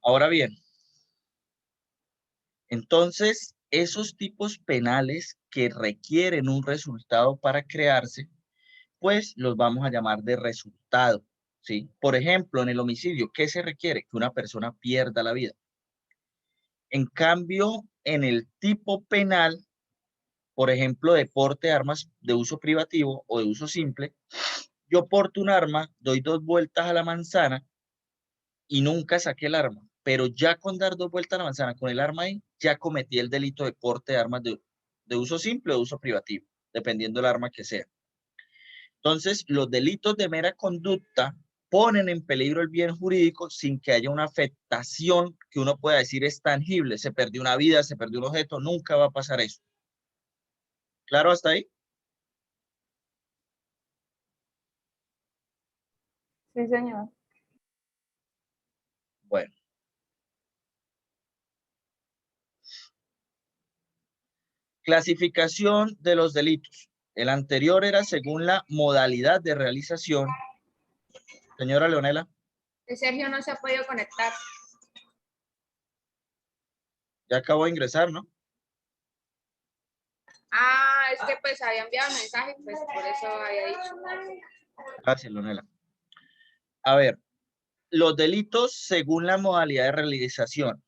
Ahora bien, entonces, esos tipos penales que requieren un resultado para crearse, pues los vamos a llamar de resultado, ¿sí? Por ejemplo, en el homicidio, ¿qué se requiere? Que una persona pierda la vida. En cambio, en el tipo penal, por ejemplo, de porte de armas de uso privativo o de uso simple, yo porto un arma, doy 2 vueltas a la manzana y nunca saqué el arma, pero ya con dar 2 vueltas a la manzana con el arma ahí, ya cometí el delito de porte de armas de uso simple o de uso privativo, dependiendo del arma que sea. Entonces, los delitos de mera conducta ponen en peligro el bien jurídico sin que haya una afectación que uno pueda decir es tangible. Se perdió una vida, se perdió un objeto, nunca va a pasar eso. ¿Claro hasta ahí? Sí, señor. Bueno. Clasificación de los delitos. El anterior era según la modalidad de realización. Señora Leonela. Sergio no se ha podido conectar. Ya acabo de ingresar, ¿no? Ah, es que pues había enviado el mensaje, pues por eso había dicho. Gracias, Leonela. A ver, los delitos según la modalidad de realización.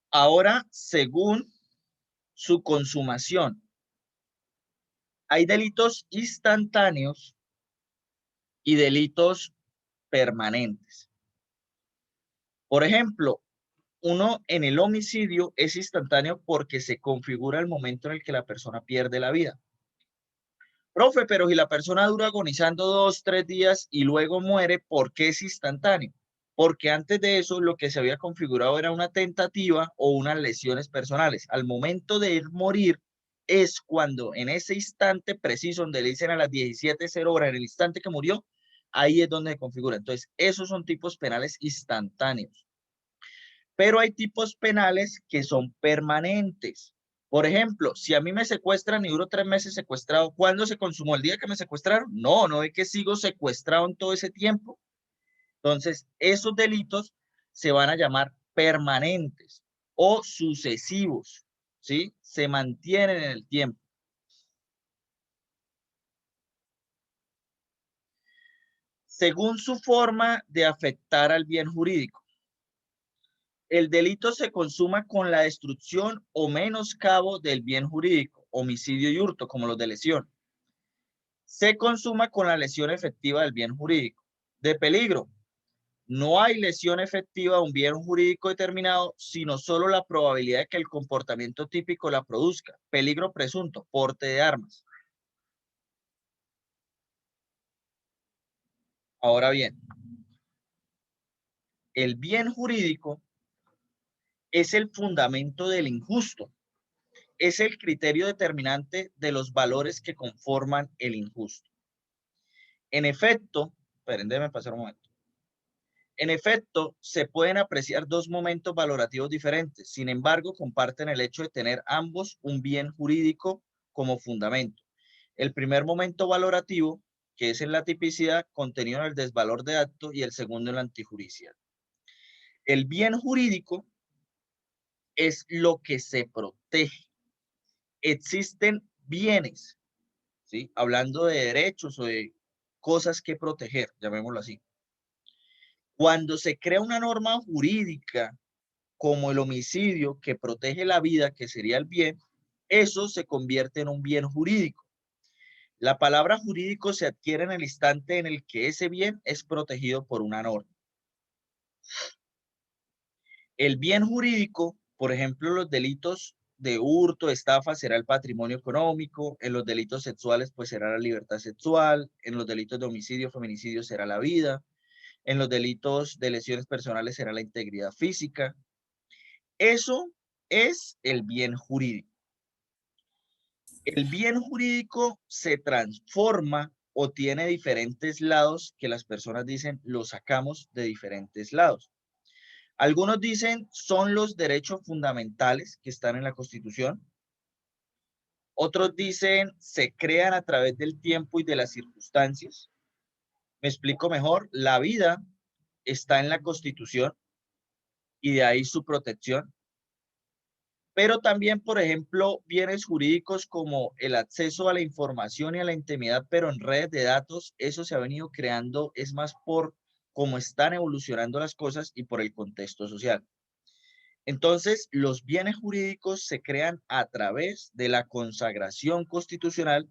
Ahora, según su consumación. Hay delitos instantáneos y delitos permanentes. Por ejemplo, uno en el homicidio es instantáneo porque se configura el momento en el que la persona pierde la vida. Profe, pero si la persona dura agonizando 2, 3 días y luego muere, ¿por qué es instantáneo? Porque antes de eso lo que se había configurado era una tentativa o unas lesiones personales. Al momento de morir es cuando en ese instante preciso donde le dicen a las 17:00 en el instante que murió, ahí es donde se configura. Entonces, esos son tipos penales instantáneos. Pero hay tipos penales que son permanentes. Por ejemplo, si a mí me secuestran y duro 3 meses secuestrado, ¿cuándo se consumó? ¿El día que me secuestraron? No, no es que sigo secuestrado en todo ese tiempo. Entonces, esos delitos se van a llamar permanentes o sucesivos, ¿sí? Se mantienen en el tiempo. Según su forma de afectar al bien jurídico. El delito se consuma con la destrucción o menoscabo del bien jurídico, homicidio y hurto, como los de lesión. Se consuma con la lesión efectiva del bien jurídico. De peligro. No hay lesión efectiva de un bien jurídico determinado, sino solo la probabilidad de que el comportamiento típico la produzca. Peligro presunto, porte de armas. Ahora bien, el bien jurídico es el fundamento del injusto. Es el criterio determinante de los valores que conforman el injusto. En efecto, esperen, déjenme pasar un momento. En efecto, se pueden apreciar dos momentos valorativos diferentes, sin embargo, comparten el hecho de tener ambos un bien jurídico como fundamento. El primer momento valorativo, que es en la tipicidad, contenido en el desvalor de acto, y el segundo en la antijudicial. El bien jurídico es lo que se protege. Existen bienes, ¿sí? Hablando de derechos o de cosas que proteger, llamémoslo así. Cuando se crea una norma jurídica como el homicidio que protege la vida, que sería el bien, eso se convierte en un bien jurídico. La palabra jurídico se adquiere en el instante en el que ese bien es protegido por una norma. El bien jurídico, por ejemplo, los delitos de hurto, estafa, será el patrimonio económico; en los delitos sexuales, pues será la libertad sexual; en los delitos de homicidio, feminicidio, será la vida; en los delitos de lesiones personales será la integridad física. Eso es el bien jurídico. El bien jurídico se transforma o tiene diferentes lados que las personas dicen lo sacamos de diferentes lados. Algunos dicen son los derechos fundamentales que están en la Constitución. Otros dicen se crean a través del tiempo y de las circunstancias. Me explico mejor. La vida está en la Constitución, y de ahí su protección. Pero también, por ejemplo, bienes jurídicos como el acceso a la información y a la intimidad, pero en redes de datos, eso se ha venido creando, es más por cómo están evolucionando las cosas y por el contexto social. Entonces, los bienes jurídicos se crean a través de la consagración constitucional,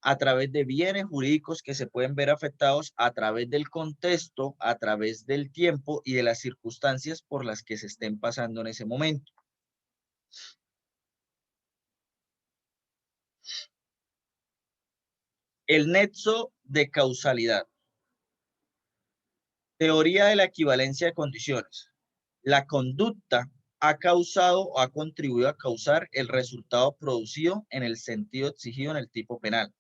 a través de bienes jurídicos que se pueden ver afectados a través del contexto, a través del tiempo y de las circunstancias por las que se estén pasando en ese momento. El nexo de causalidad. Teoría de la equivalencia de condiciones. La conducta ha causado o ha contribuido a causar el resultado producido en el sentido exigido en el tipo penal.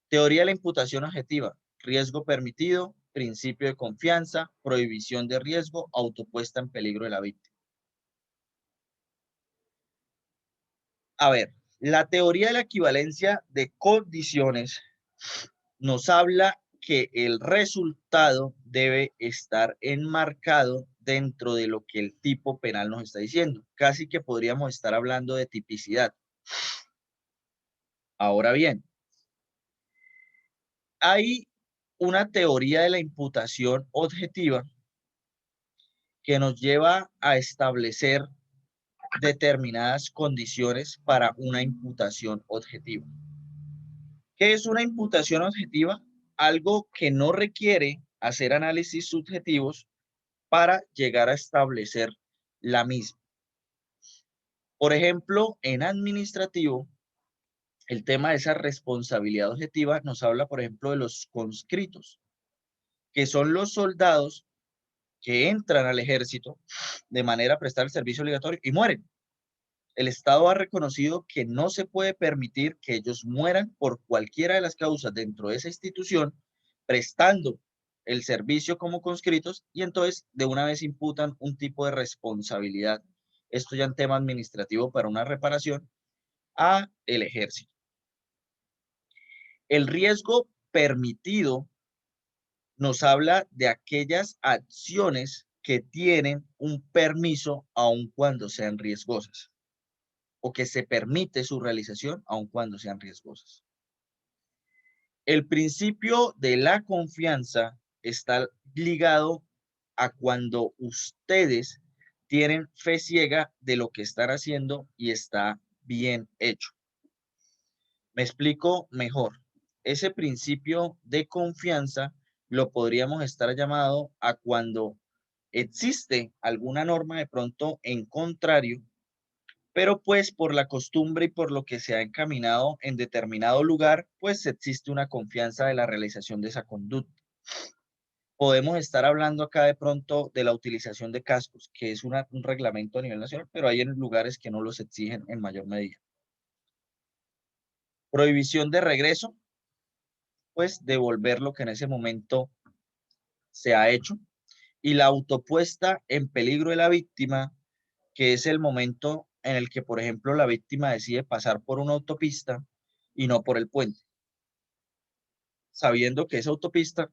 Teoría de la imputación objetiva. Riesgo permitido, principio de confianza, prohibición de riesgo, autopuesta en peligro de la víctima. A ver, la teoría de la equivalencia de condiciones nos habla que el resultado debe estar enmarcado dentro de lo que el tipo penal nos está diciendo. Casi que podríamos estar hablando de tipicidad. Ahora bien, hay una teoría de la imputación objetiva que nos lleva a establecer determinadas condiciones para una imputación objetiva. ¿Qué es una imputación objetiva? Algo que no requiere hacer análisis subjetivos para llegar a establecer la misma. Por ejemplo, en administrativo, el tema de esa responsabilidad objetiva nos habla, por ejemplo, de los conscritos, que son los soldados que entran al ejército de manera a prestar el servicio obligatorio y mueren. El Estado ha reconocido que no se puede permitir que ellos mueran por cualquiera de las causas dentro de esa institución, prestando el servicio como conscritos, y entonces de una vez imputan un tipo de responsabilidad, esto ya en tema administrativo para una reparación, a el ejército. El riesgo permitido nos habla de aquellas acciones que tienen un permiso aun cuando sean riesgosas, o que se permite su realización aun cuando sean riesgosas. El principio de la confianza está ligado a cuando ustedes tienen fe ciega de lo que están haciendo y está bien hecho. Me explico mejor. Ese principio de confianza lo podríamos estar llamado a cuando existe alguna norma de pronto en contrario, pero pues por la costumbre y por lo que se ha encaminado en determinado lugar, pues existe una confianza de la realización de esa conducta. Podemos estar hablando acá de pronto de la utilización de cascos, que es un reglamento a nivel nacional, pero hay en lugares que no los exigen en mayor medida. Prohibición de regreso, pues devolver lo que en ese momento se ha hecho. Y la autopuesta en peligro de la víctima, que es el momento en el que, por ejemplo, la víctima decide pasar por una autopista y no por el puente, sabiendo que esa autopista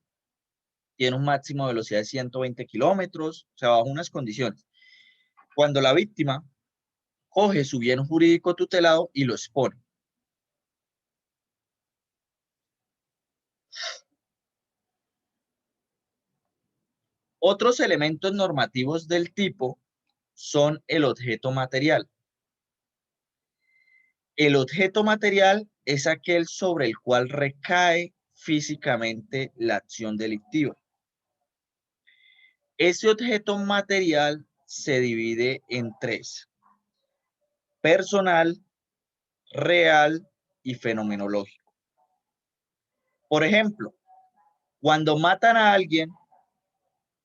tiene un máximo de velocidad de 120 kilómetros, o sea, bajo unas condiciones. Cuando la víctima coge su bien jurídico tutelado y lo expone. Otros elementos normativos del tipo son el objeto material. El objeto material es aquel sobre el cual recae físicamente la acción delictiva. Ese objeto material se divide en tres: personal, real y fenomenológico. Por ejemplo, cuando matan a alguien,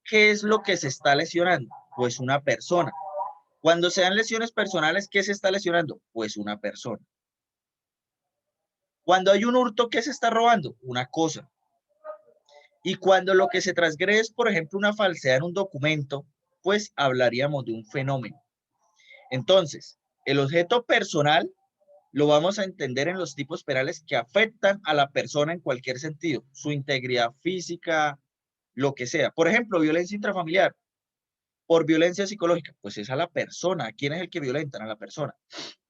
¿qué es lo que se está lesionando? Pues una persona. Cuando se dan lesiones personales, ¿qué se está lesionando? Pues una persona. Cuando hay un hurto, ¿qué se está robando? Una cosa. Y cuando lo que se transgrede es, por ejemplo, una falsedad en un documento, pues hablaríamos de un fenómeno. Entonces, el objeto personal lo vamos a entender en los tipos penales que afectan a la persona en cualquier sentido, su integridad física, lo que sea. Por ejemplo, violencia intrafamiliar. Por violencia psicológica, pues es a la persona. ¿Quién es el que violentan? A la persona.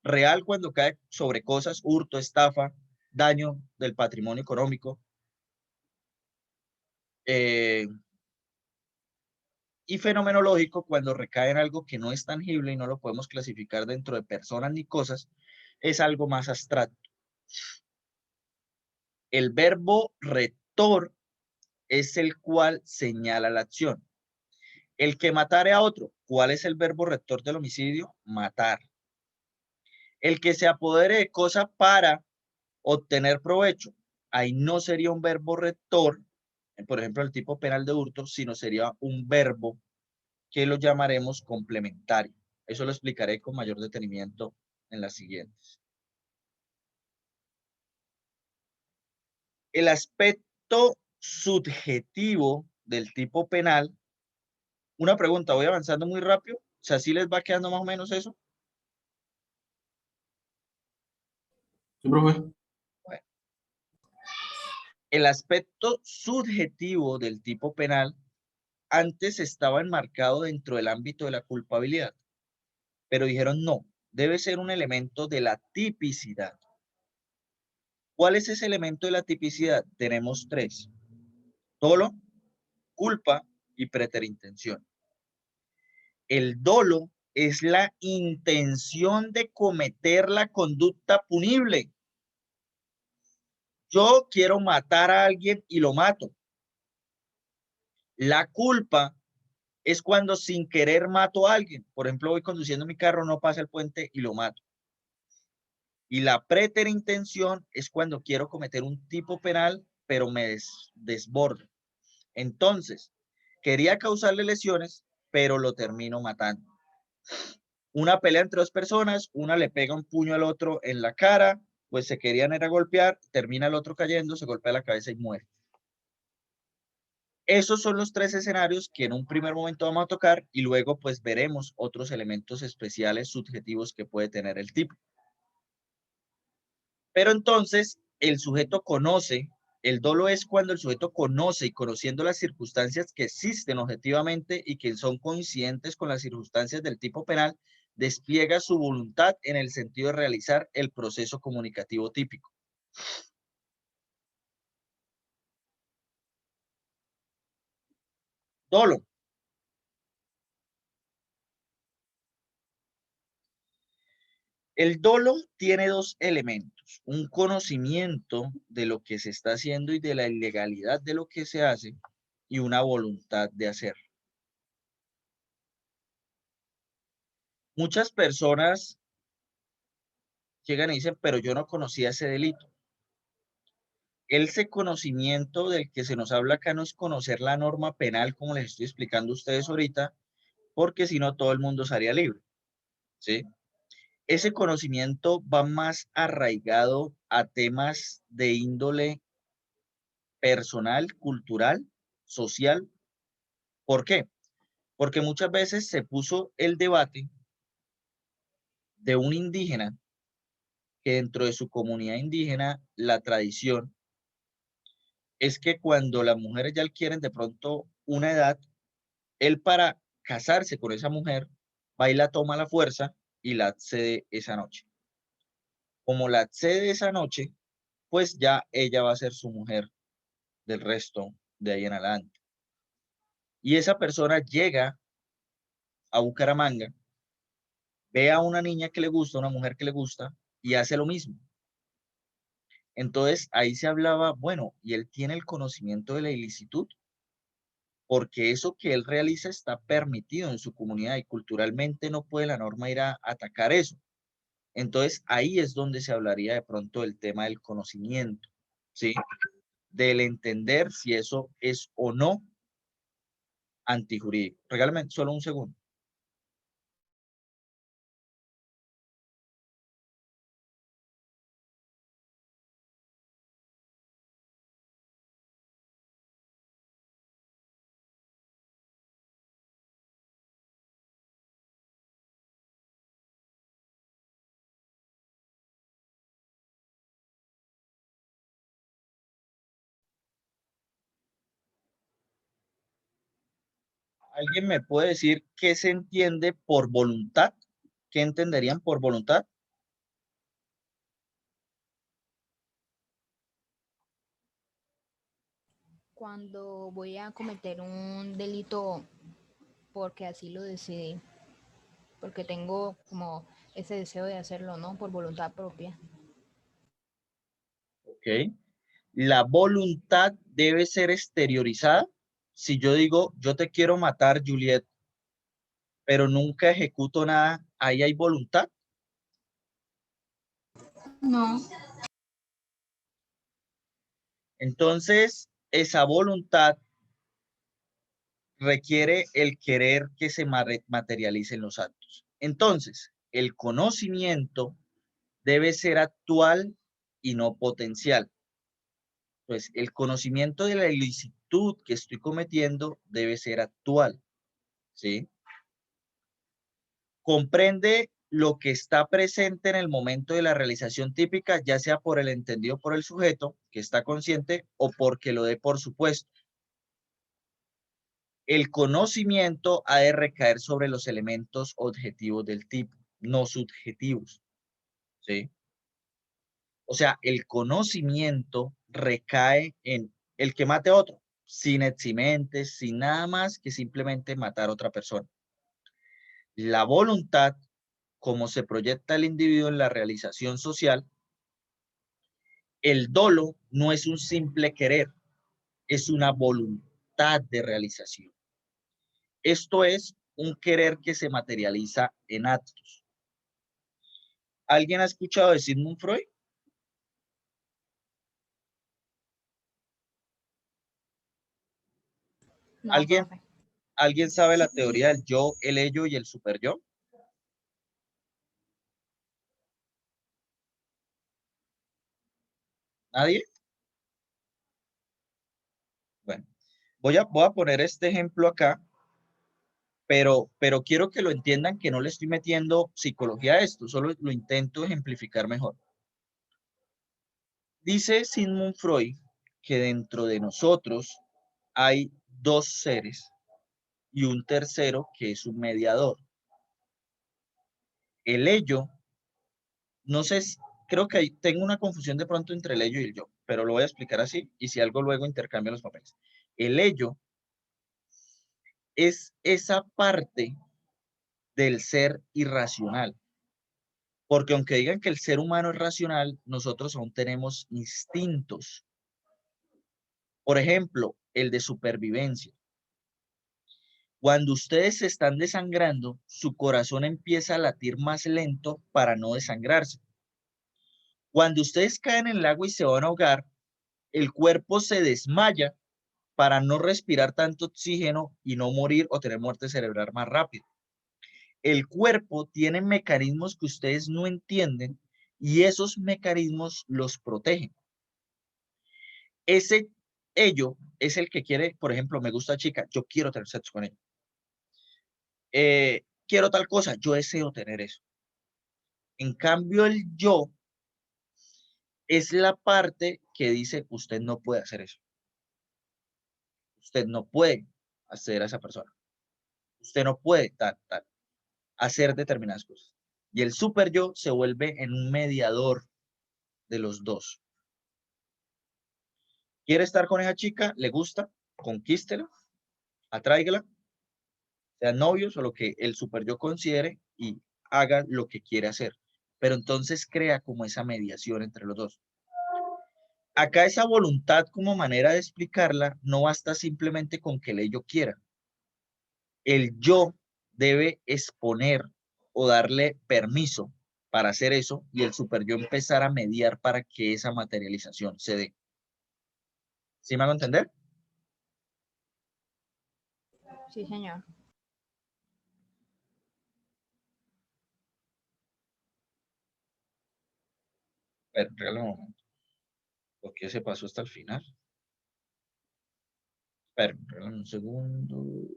Real cuando cae sobre cosas, hurto, estafa, daño del patrimonio económico. eh, y fenomenológico cuando recae en algo que no es tangible y no lo podemos clasificar dentro de personas ni cosas, es algo más abstracto. El verbo rector es el cual señala la acción. El que matare a otro, ¿cuál es el verbo rector del homicidio? Matar. El que se apodere de cosa para obtener provecho, ahí no sería un verbo rector, por ejemplo, el tipo penal de hurto, sino sería un verbo que lo llamaremos complementario. Eso lo explicaré con mayor detenimiento en las siguientes. El aspecto subjetivo del tipo penal, una pregunta, voy avanzando muy rápido, o sea, ¿sí les va quedando más o menos eso? Sí, profe. Bueno, el aspecto subjetivo del tipo penal antes estaba enmarcado dentro del ámbito de la culpabilidad, pero dijeron no, debe ser un elemento de la tipicidad. ¿Cuál es ese elemento de la tipicidad? Tenemos tres: dolo, culpa y preterintención. El dolo es la intención de cometer la conducta punible. Yo quiero matar a alguien y lo mato. La culpa es cuando sin querer mato a alguien. Por ejemplo, voy conduciendo mi carro, no pasa el puente y lo mato. Y la preterintención es cuando quiero cometer un tipo penal, pero me desbordo. Entonces, quería causarle lesiones, pero lo termino matando. Una pelea entre dos personas, una le pega un puño al otro en la cara, pues se querían era golpear, termina el otro cayendo, se golpea la cabeza y muere. Esos son los tres escenarios que en un primer momento vamos a tocar y luego pues veremos otros elementos especiales subjetivos que puede tener el tipo. Pero entonces el sujeto conoce, el dolo es cuando el sujeto conoce y conociendo las circunstancias que existen objetivamente y que son coincidentes con las circunstancias del tipo penal, despliega su voluntad en el sentido de realizar el proceso comunicativo típico. Dolo. El dolo tiene dos elementos: un conocimiento de lo que se está haciendo y de la ilegalidad de lo que se hace, y una voluntad de hacer. Muchas personas llegan y dicen, pero yo no conocía ese delito. Ese conocimiento del que se nos habla acá no es conocer la norma penal, como les estoy explicando a ustedes ahorita, porque si no todo el mundo sería libre, ¿sí? Ese conocimiento va más arraigado a temas de índole personal, cultural, social. ¿Por qué? Porque muchas veces se puso el debate de un indígena que dentro de su comunidad indígena, la tradición es que cuando las mujeres ya adquieren de pronto una edad, él para casarse con esa mujer va y la toma a la fuerza y la accede esa noche. Como la accede esa noche, pues ya ella va a ser su mujer del resto de ahí en adelante. Y esa persona llega a Bucaramanga, ve a una niña que le gusta, una mujer que le gusta, y hace lo mismo. Entonces ahí se hablaba, bueno, y él tiene el conocimiento de la ilicitud, porque eso que él realiza está permitido en su comunidad y culturalmente no puede la norma ir a atacar eso. Entonces ahí es donde se hablaría de pronto del tema del conocimiento, ¿sí? Del entender si eso es o no antijurídico. Regálame solo un segundo. ¿Alguien me puede decir qué se entiende por voluntad? ¿Qué entenderían por voluntad? Cuando voy a cometer un delito porque así lo decidí, porque tengo como ese deseo de hacerlo, ¿no? Por voluntad propia. ¿Ok? La voluntad debe ser exteriorizada. Si yo digo, yo te quiero matar, Juliet, pero nunca ejecuto nada, ahí hay voluntad. No. Entonces, esa voluntad requiere el querer que se materialicen los actos. Entonces, el conocimiento debe ser actual y no potencial. Pues el conocimiento de la ilicitud que estoy cometiendo debe ser actual, ¿sí? Comprende lo que está presente en el momento de la realización típica, ya sea por el entendido por el sujeto, que está consciente, o porque lo dé por supuesto. El conocimiento ha de recaer sobre los elementos objetivos del tipo, no subjetivos, ¿sí? O sea, el conocimiento recae en el que mate a otro, sin eximentes, sin nada más que simplemente matar a otra persona. La voluntad, como se proyecta el individuo en la realización social, el dolo no es un simple querer, es una voluntad de realización. Esto es un querer que se materializa en actos. ¿Alguien ha escuchado de Sigmund Freud? No, ¿Alguien, profe. ¿Alguien sabe la teoría del yo, el ello y el superyo? ¿Nadie? Bueno, voy a poner este ejemplo acá, pero quiero que lo entiendan que no le estoy metiendo psicología a esto, solo lo intento ejemplificar mejor. Dice Sigmund Freud que dentro de nosotros hay dos seres y un tercero que es un mediador. El ello, no sé, creo que tengo una confusión de pronto entre el ello y el yo, pero lo voy a explicar así y si algo luego intercambio los papeles. El ello es esa parte del ser irracional, porque aunque digan que el ser humano es racional, nosotros aún tenemos instintos. Por ejemplo, el de supervivencia. Cuando ustedes se están desangrando, su corazón empieza a latir más lento para no desangrarse. Cuando ustedes caen en el agua y se van a ahogar, el cuerpo se desmaya para no respirar tanto oxígeno y no morir o tener muerte cerebral más rápido. El cuerpo tiene mecanismos que ustedes no entienden y esos mecanismos los protegen. Ese ello es el que quiere, por ejemplo, me gusta chica, yo quiero tener sexo con ella. Quiero tal cosa, yo deseo tener eso. En cambio, el yo es la parte que dice, usted no puede hacer eso. Usted no puede hacer a esa persona. Usted no puede hacer determinadas cosas. Y el super yo se vuelve en un mediador de los dos. ¿Quiere estar con esa chica? ¿Le gusta? Conquístela, atráigala, sean novios o lo que el super yo considere y haga lo que quiere hacer. Pero entonces crea como esa mediación entre los dos. Acá esa voluntad como manera de explicarla no basta simplemente con que el ello quiera. El yo debe exponer o darle permiso para hacer eso y el super yo empezar a mediar para que esa materialización se dé. ¿Sí me hago entender? Sí, señor. Pero, regálame un momento. ¿Por qué se pasó hasta el final? Espera, regálame un segundo.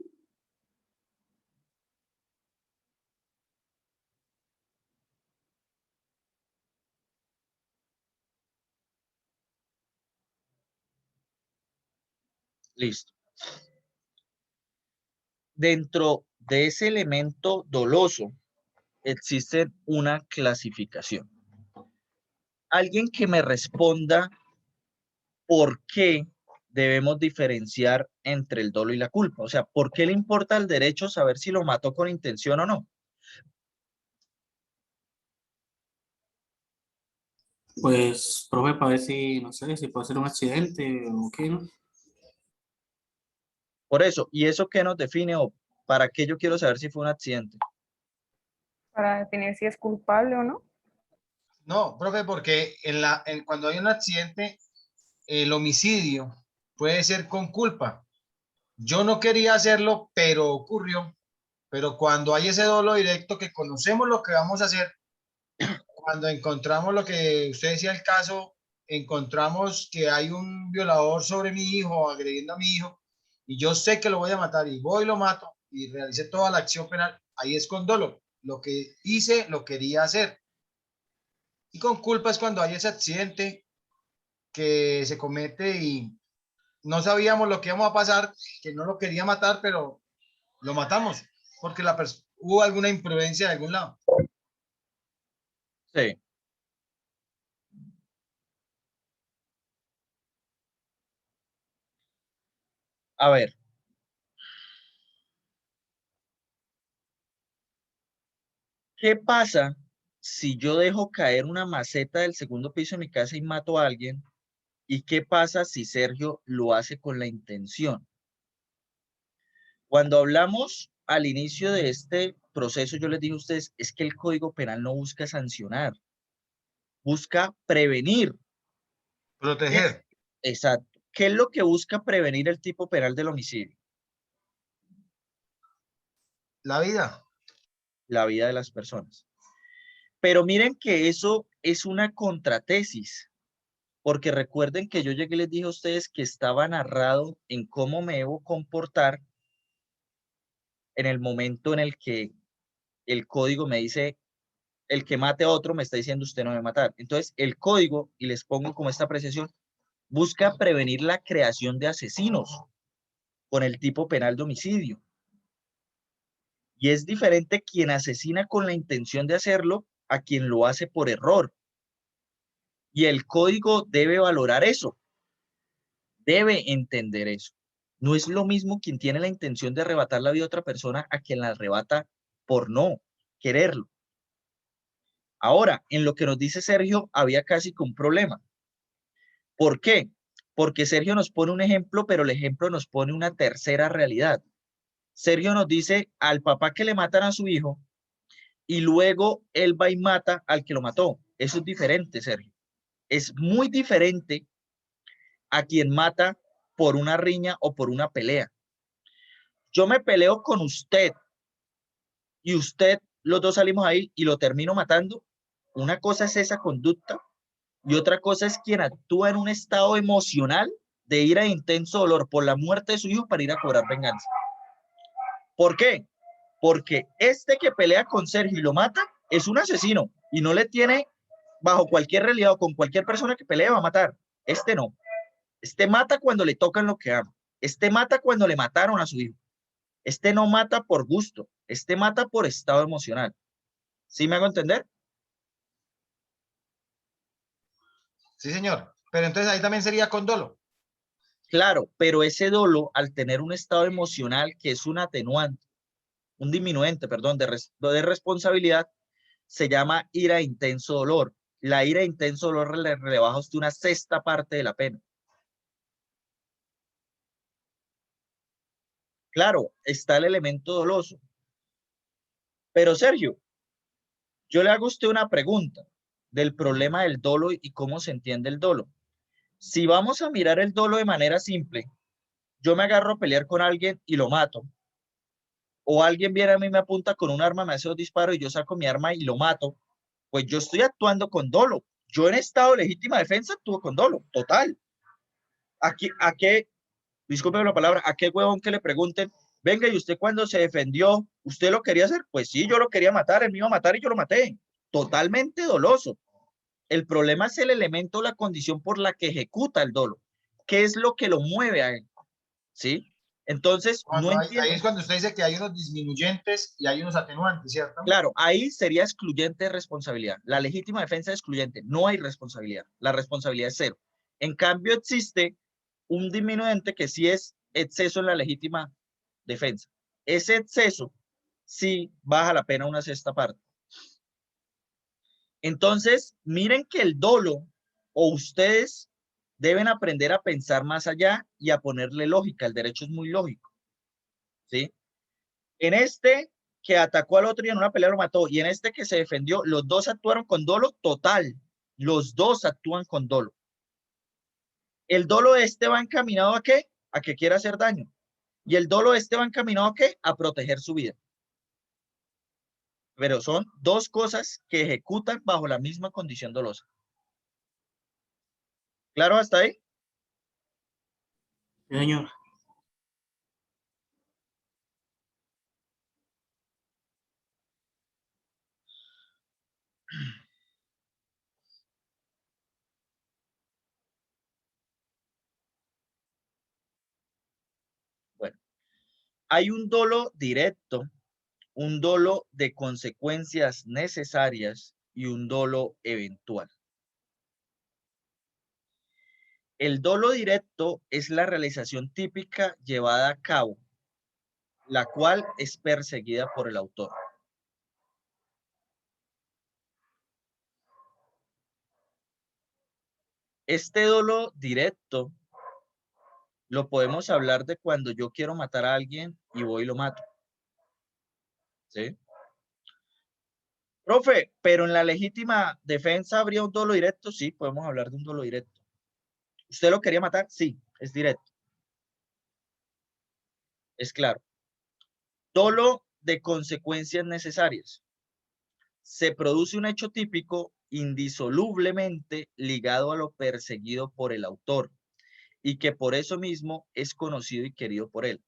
Listo. dentro de ese elemento doloso existe una clasificación. Alguien que me responda por qué debemos diferenciar entre el dolo y la culpa. O sea, ¿por qué le importa al derecho saber si lo mató con intención o no? Pues, profe, para ver si, no sé, si puede ser un accidente o qué, ¿no? Por eso, ¿y eso qué nos define o para qué yo quiero saber si fue un accidente? para definir si es culpable o no. No, profe, porque cuando hay un accidente, el homicidio puede ser con culpa. Yo no quería hacerlo, pero ocurrió. Pero cuando hay ese dolo directo que conocemos lo que vamos a hacer, cuando encontramos lo que usted decía el caso, encontramos que hay un violador sobre mi hijo, agrediendo a mi hijo, y yo sé que lo voy a matar y voy y lo mato y realicé toda la acción penal, ahí es con dolo. Lo que hice, lo quería hacer. Y con culpa es cuando hay ese accidente que se comete y no sabíamos lo que íbamos a pasar, que no lo quería matar, pero lo matamos porque hubo alguna imprudencia de algún lado. Sí. A ver. ¿Qué pasa si yo dejo caer una maceta del segundo piso de mi casa y mato a alguien? ¿Y qué pasa si Sergio lo hace con la intención? Cuando hablamos al inicio de este proceso, yo les dije a ustedes, es que el Código Penal no busca sancionar, busca prevenir. Proteger. Exacto. ¿Qué es lo que busca prevenir el tipo penal del homicidio? La vida. La vida de las personas. Pero miren que eso es una contratesis, porque recuerden que yo llegué y les dije a ustedes que estaba narrado en cómo me debo comportar en el momento en el que el código me dice, el que mate a otro me está diciendo usted no debe matar. Entonces, el código, y les pongo como esta apreciación, busca prevenir la creación de asesinos con el tipo penal de homicidio. Y es diferente quien asesina con la intención de hacerlo a quien lo hace por error. Y el código debe valorar eso, debe entender eso. No es lo mismo quien tiene la intención de arrebatar la vida a otra persona a quien la arrebata por no quererlo. Ahora, en lo que nos dice Sergio, había casi que un problema. ¿Por qué? Porque Sergio nos pone un ejemplo, pero el ejemplo nos pone una tercera realidad. Sergio nos dice al papá que le matan a su hijo y luego él va y mata al que lo mató. Eso es diferente, Sergio. Es muy diferente a quien mata por una riña o por una pelea. Yo me peleo con usted y usted, los dos salimos ahí y lo termino matando. Una cosa es esa conducta y otra cosa es quien actúa en un estado emocional de ira e intenso dolor por la muerte de su hijo para ir a cobrar venganza. ¿Por qué? Porque este que pelea con Sergio y lo mata es un asesino y no le tiene bajo cualquier realidad o con cualquier persona que pelee va a matar. Este no. Este mata cuando le tocan lo que ama. Este mata cuando le mataron a su hijo. Este no mata por gusto. Este mata por estado emocional. ¿Sí me hago entender? Sí, señor. Pero entonces ahí también sería con dolo. Claro, pero ese dolo, al tener un estado emocional que es un atenuante, un disminuente, perdón, de responsabilidad, se llama ira e intenso dolor. La ira e intenso dolor le rebaja usted una sexta parte de la pena. Claro, está el elemento doloso. Pero Sergio, yo le hago a usted una pregunta del problema del dolo y cómo se entiende el dolo. Si vamos a mirar el dolo de manera simple, yo me agarro a pelear con alguien y lo mato. O alguien viene a mí, me apunta con un arma, me hace 2 disparos y yo saco mi arma y lo mato. Pues yo estoy actuando con dolo. Yo en estado de legítima defensa actúo con dolo, total. ¿A qué, discúlpeme la palabra, a qué huevón que le pregunten, venga, y usted cuando se defendió, ¿usted lo quería hacer? Pues sí, yo lo quería matar, él me iba a matar y yo lo maté. Totalmente doloso. El problema es el elemento, la condición por la que ejecuta el dolo. ¿Qué es lo que lo mueve a él? ¿Sí? Entonces, no Ahí entiendo. es cuando usted dice que hay unos disminuyentes y hay unos atenuantes, ¿cierto? Claro, ahí sería excluyente de responsabilidad. La legítima defensa es excluyente. No hay responsabilidad. La responsabilidad es cero. En cambio, existe un disminuyente que sí es exceso en la legítima defensa. Ese exceso sí baja la pena una sexta parte. Entonces, miren que el dolo, o ustedes deben aprender a pensar más allá y a ponerle lógica. El derecho es muy lógico, ¿sí? En este que atacó al otro y en una pelea lo mató, y en este que se defendió, los dos actuaron con dolo total. Los dos actúan con dolo. El dolo de este va encaminado ¿a qué? A que quiera hacer daño. Y el dolo de este va encaminado ¿a qué? A proteger su vida. Pero son dos cosas que ejecutan bajo la misma condición dolosa. ¿Claro hasta ahí? Sí, señor. Bueno, hay un dolo directo, un dolo de consecuencias necesarias y un dolo eventual. El dolo directo es la realización típica llevada a cabo, la cual es perseguida por el autor. Este dolo directo lo podemos hablar de cuando yo quiero matar a alguien y voy y lo mato. ¿Sí? Profe, pero en la legítima defensa habría un dolo directo. Sí, podemos hablar de un dolo directo. ¿Usted lo quería matar? Sí, es directo. Es claro. Dolo de consecuencias necesarias. Se produce un hecho típico indisolublemente ligado a lo perseguido por el autor y que por eso mismo es conocido y querido por él.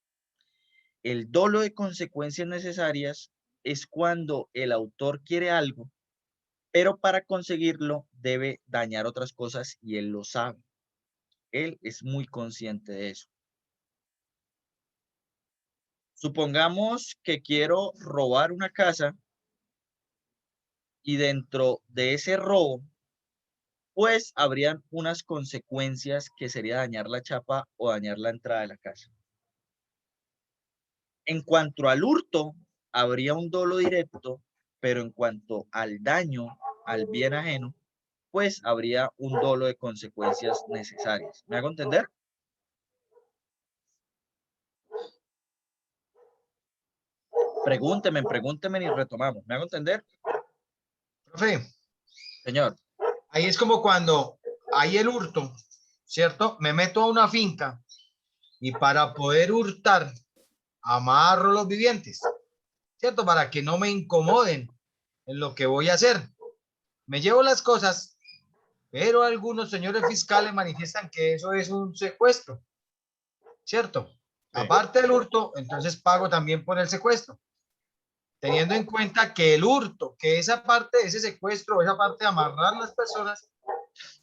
El dolo de consecuencias necesarias es cuando el autor quiere algo, pero para conseguirlo debe dañar otras cosas y él lo sabe. Él es muy consciente de eso. Supongamos que quiero robar una casa y dentro de ese robo, pues habrían unas consecuencias que sería dañar la chapa o dañar la entrada de la casa. En cuanto al hurto, habría un dolo directo, pero en cuanto al daño al bien ajeno, pues habría un dolo de consecuencias necesarias. ¿Me hago entender? Pregúnteme y retomamos. ¿Me hago entender? Profe, Señor. ahí es como cuando hay el hurto, ¿cierto? Me meto a una finca y para poder hurtar, amarro los vivientes, ¿cierto? Para que no me incomoden en lo que voy a hacer. Me llevo las cosas, pero algunos señores fiscales manifiestan que eso es un secuestro, ¿cierto? Sí. Aparte del hurto, entonces pago también por el secuestro, teniendo en cuenta que el hurto, que esa parte, ese secuestro, esa parte de amarrar las personas,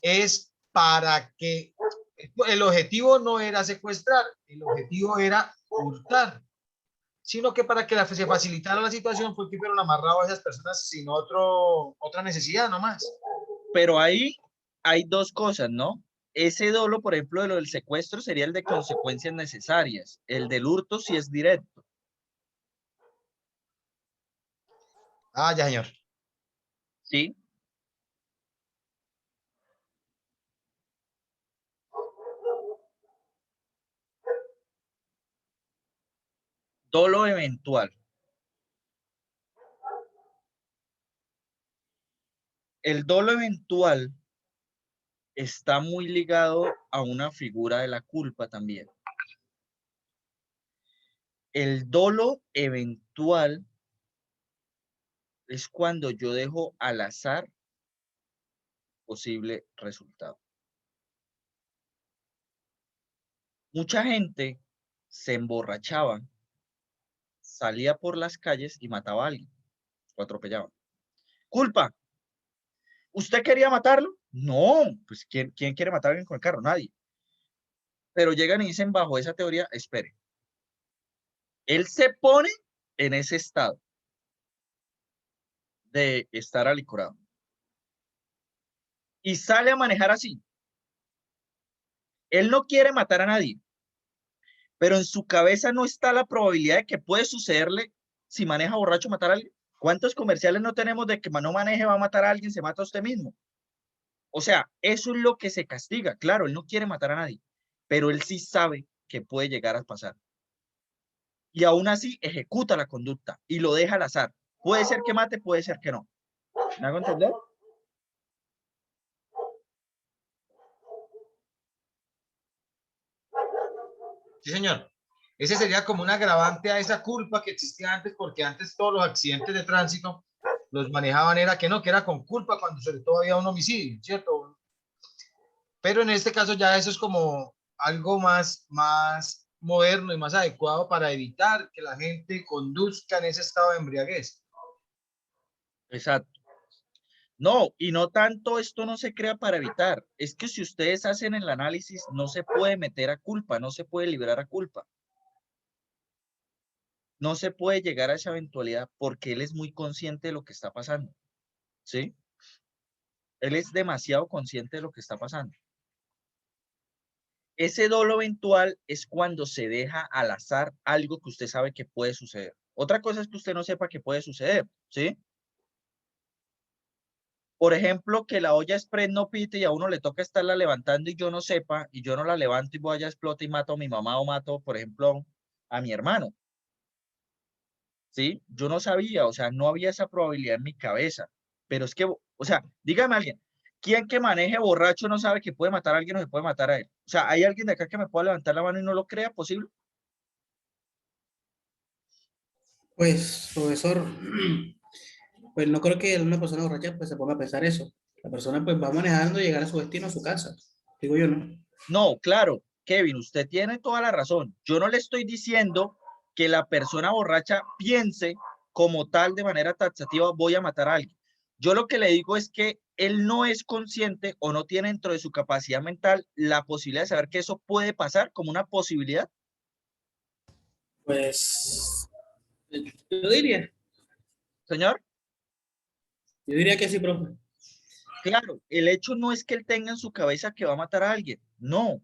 es para que el objetivo no era secuestrar, el objetivo era hurtar, sino que para que se facilitara la situación fue que fueron amarrados a esas personas sin otra necesidad nomás. Pero ahí hay dos cosas, ¿no? Ese dolo, por ejemplo, de lo del secuestro sería el de consecuencias necesarias. El del hurto sí es directo. Ah, ya, señor. ¿Sí? Dolo eventual. El dolo eventual está muy ligado a una figura de la culpa también. El dolo eventual es cuando yo dejo al azar posible resultado. Mucha gente se emborrachaba, salía por las calles y mataba a alguien, o atropellaba. Culpa. ¿Usted quería matarlo? No, pues ¿quién quiere matar a alguien con el carro? Nadie. Pero llegan y dicen bajo esa teoría, espere, Él se pone en ese estado de estar alicorado y sale a manejar así. Él no quiere matar a nadie, pero en su cabeza no está la probabilidad de que puede sucederle si maneja borracho matar a alguien. ¿Cuántos comerciales no tenemos de que no maneje, va a matar a alguien, se mata a usted mismo? O sea, eso es lo que se castiga. Claro, él no quiere matar a nadie, pero él sí sabe que puede llegar a pasar. Y aún así ejecuta la conducta y lo deja al azar. Puede ser que mate, puede ser que no. ¿Me hago entender? Sí, señor. Ese sería como un agravante a esa culpa que existía antes, porque antes todos los accidentes de tránsito los manejaban, era que no, que era con culpa cuando sobre todo había un homicidio, ¿cierto? Pero en este caso ya eso es como algo más moderno y más adecuado para evitar que la gente conduzca en ese estado de embriaguez. Exacto. No, y no tanto esto no se crea para evitar. Es que si ustedes hacen el análisis, no se puede meter a culpa, no se puede liberar a culpa. No se puede llegar a esa eventualidad porque él es muy consciente de lo que está pasando. ¿Sí? Él es demasiado consciente de lo que está pasando. Ese dolo eventual es cuando se deja al azar algo que usted sabe que puede suceder. Otra cosa es que usted no sepa que puede suceder, ¿sí? Por ejemplo, que la olla express no pite y a uno le toca estarla levantando y yo no sepa, y yo no la levanto y voy allá, explota y mato a mi mamá o mato, por ejemplo, a mi hermano, ¿sí? Yo no sabía, o sea, no había esa probabilidad en mi cabeza. Pero es que, o sea, dígame alguien, ¿quién que maneje borracho no sabe que puede matar a alguien o se puede matar a él? O sea, ¿hay alguien de acá que me pueda levantar la mano y no lo crea posible? Pues, profesor, pues no creo que una persona borracha pues se ponga a pensar eso. La persona pues va manejando y llegar a su destino, a su casa. Digo yo, ¿no? No, claro, Kevin, usted tiene toda la razón. Yo no le estoy diciendo que la persona borracha piense como tal de manera taxativa, voy a matar a alguien. Yo lo que le digo es que él no es consciente o no tiene dentro de su capacidad mental la posibilidad de saber que eso puede pasar como una posibilidad. Pues yo diría, Señor, yo diría que sí, profe. claro, el hecho no es que él tenga en su cabeza que va a matar a alguien, no,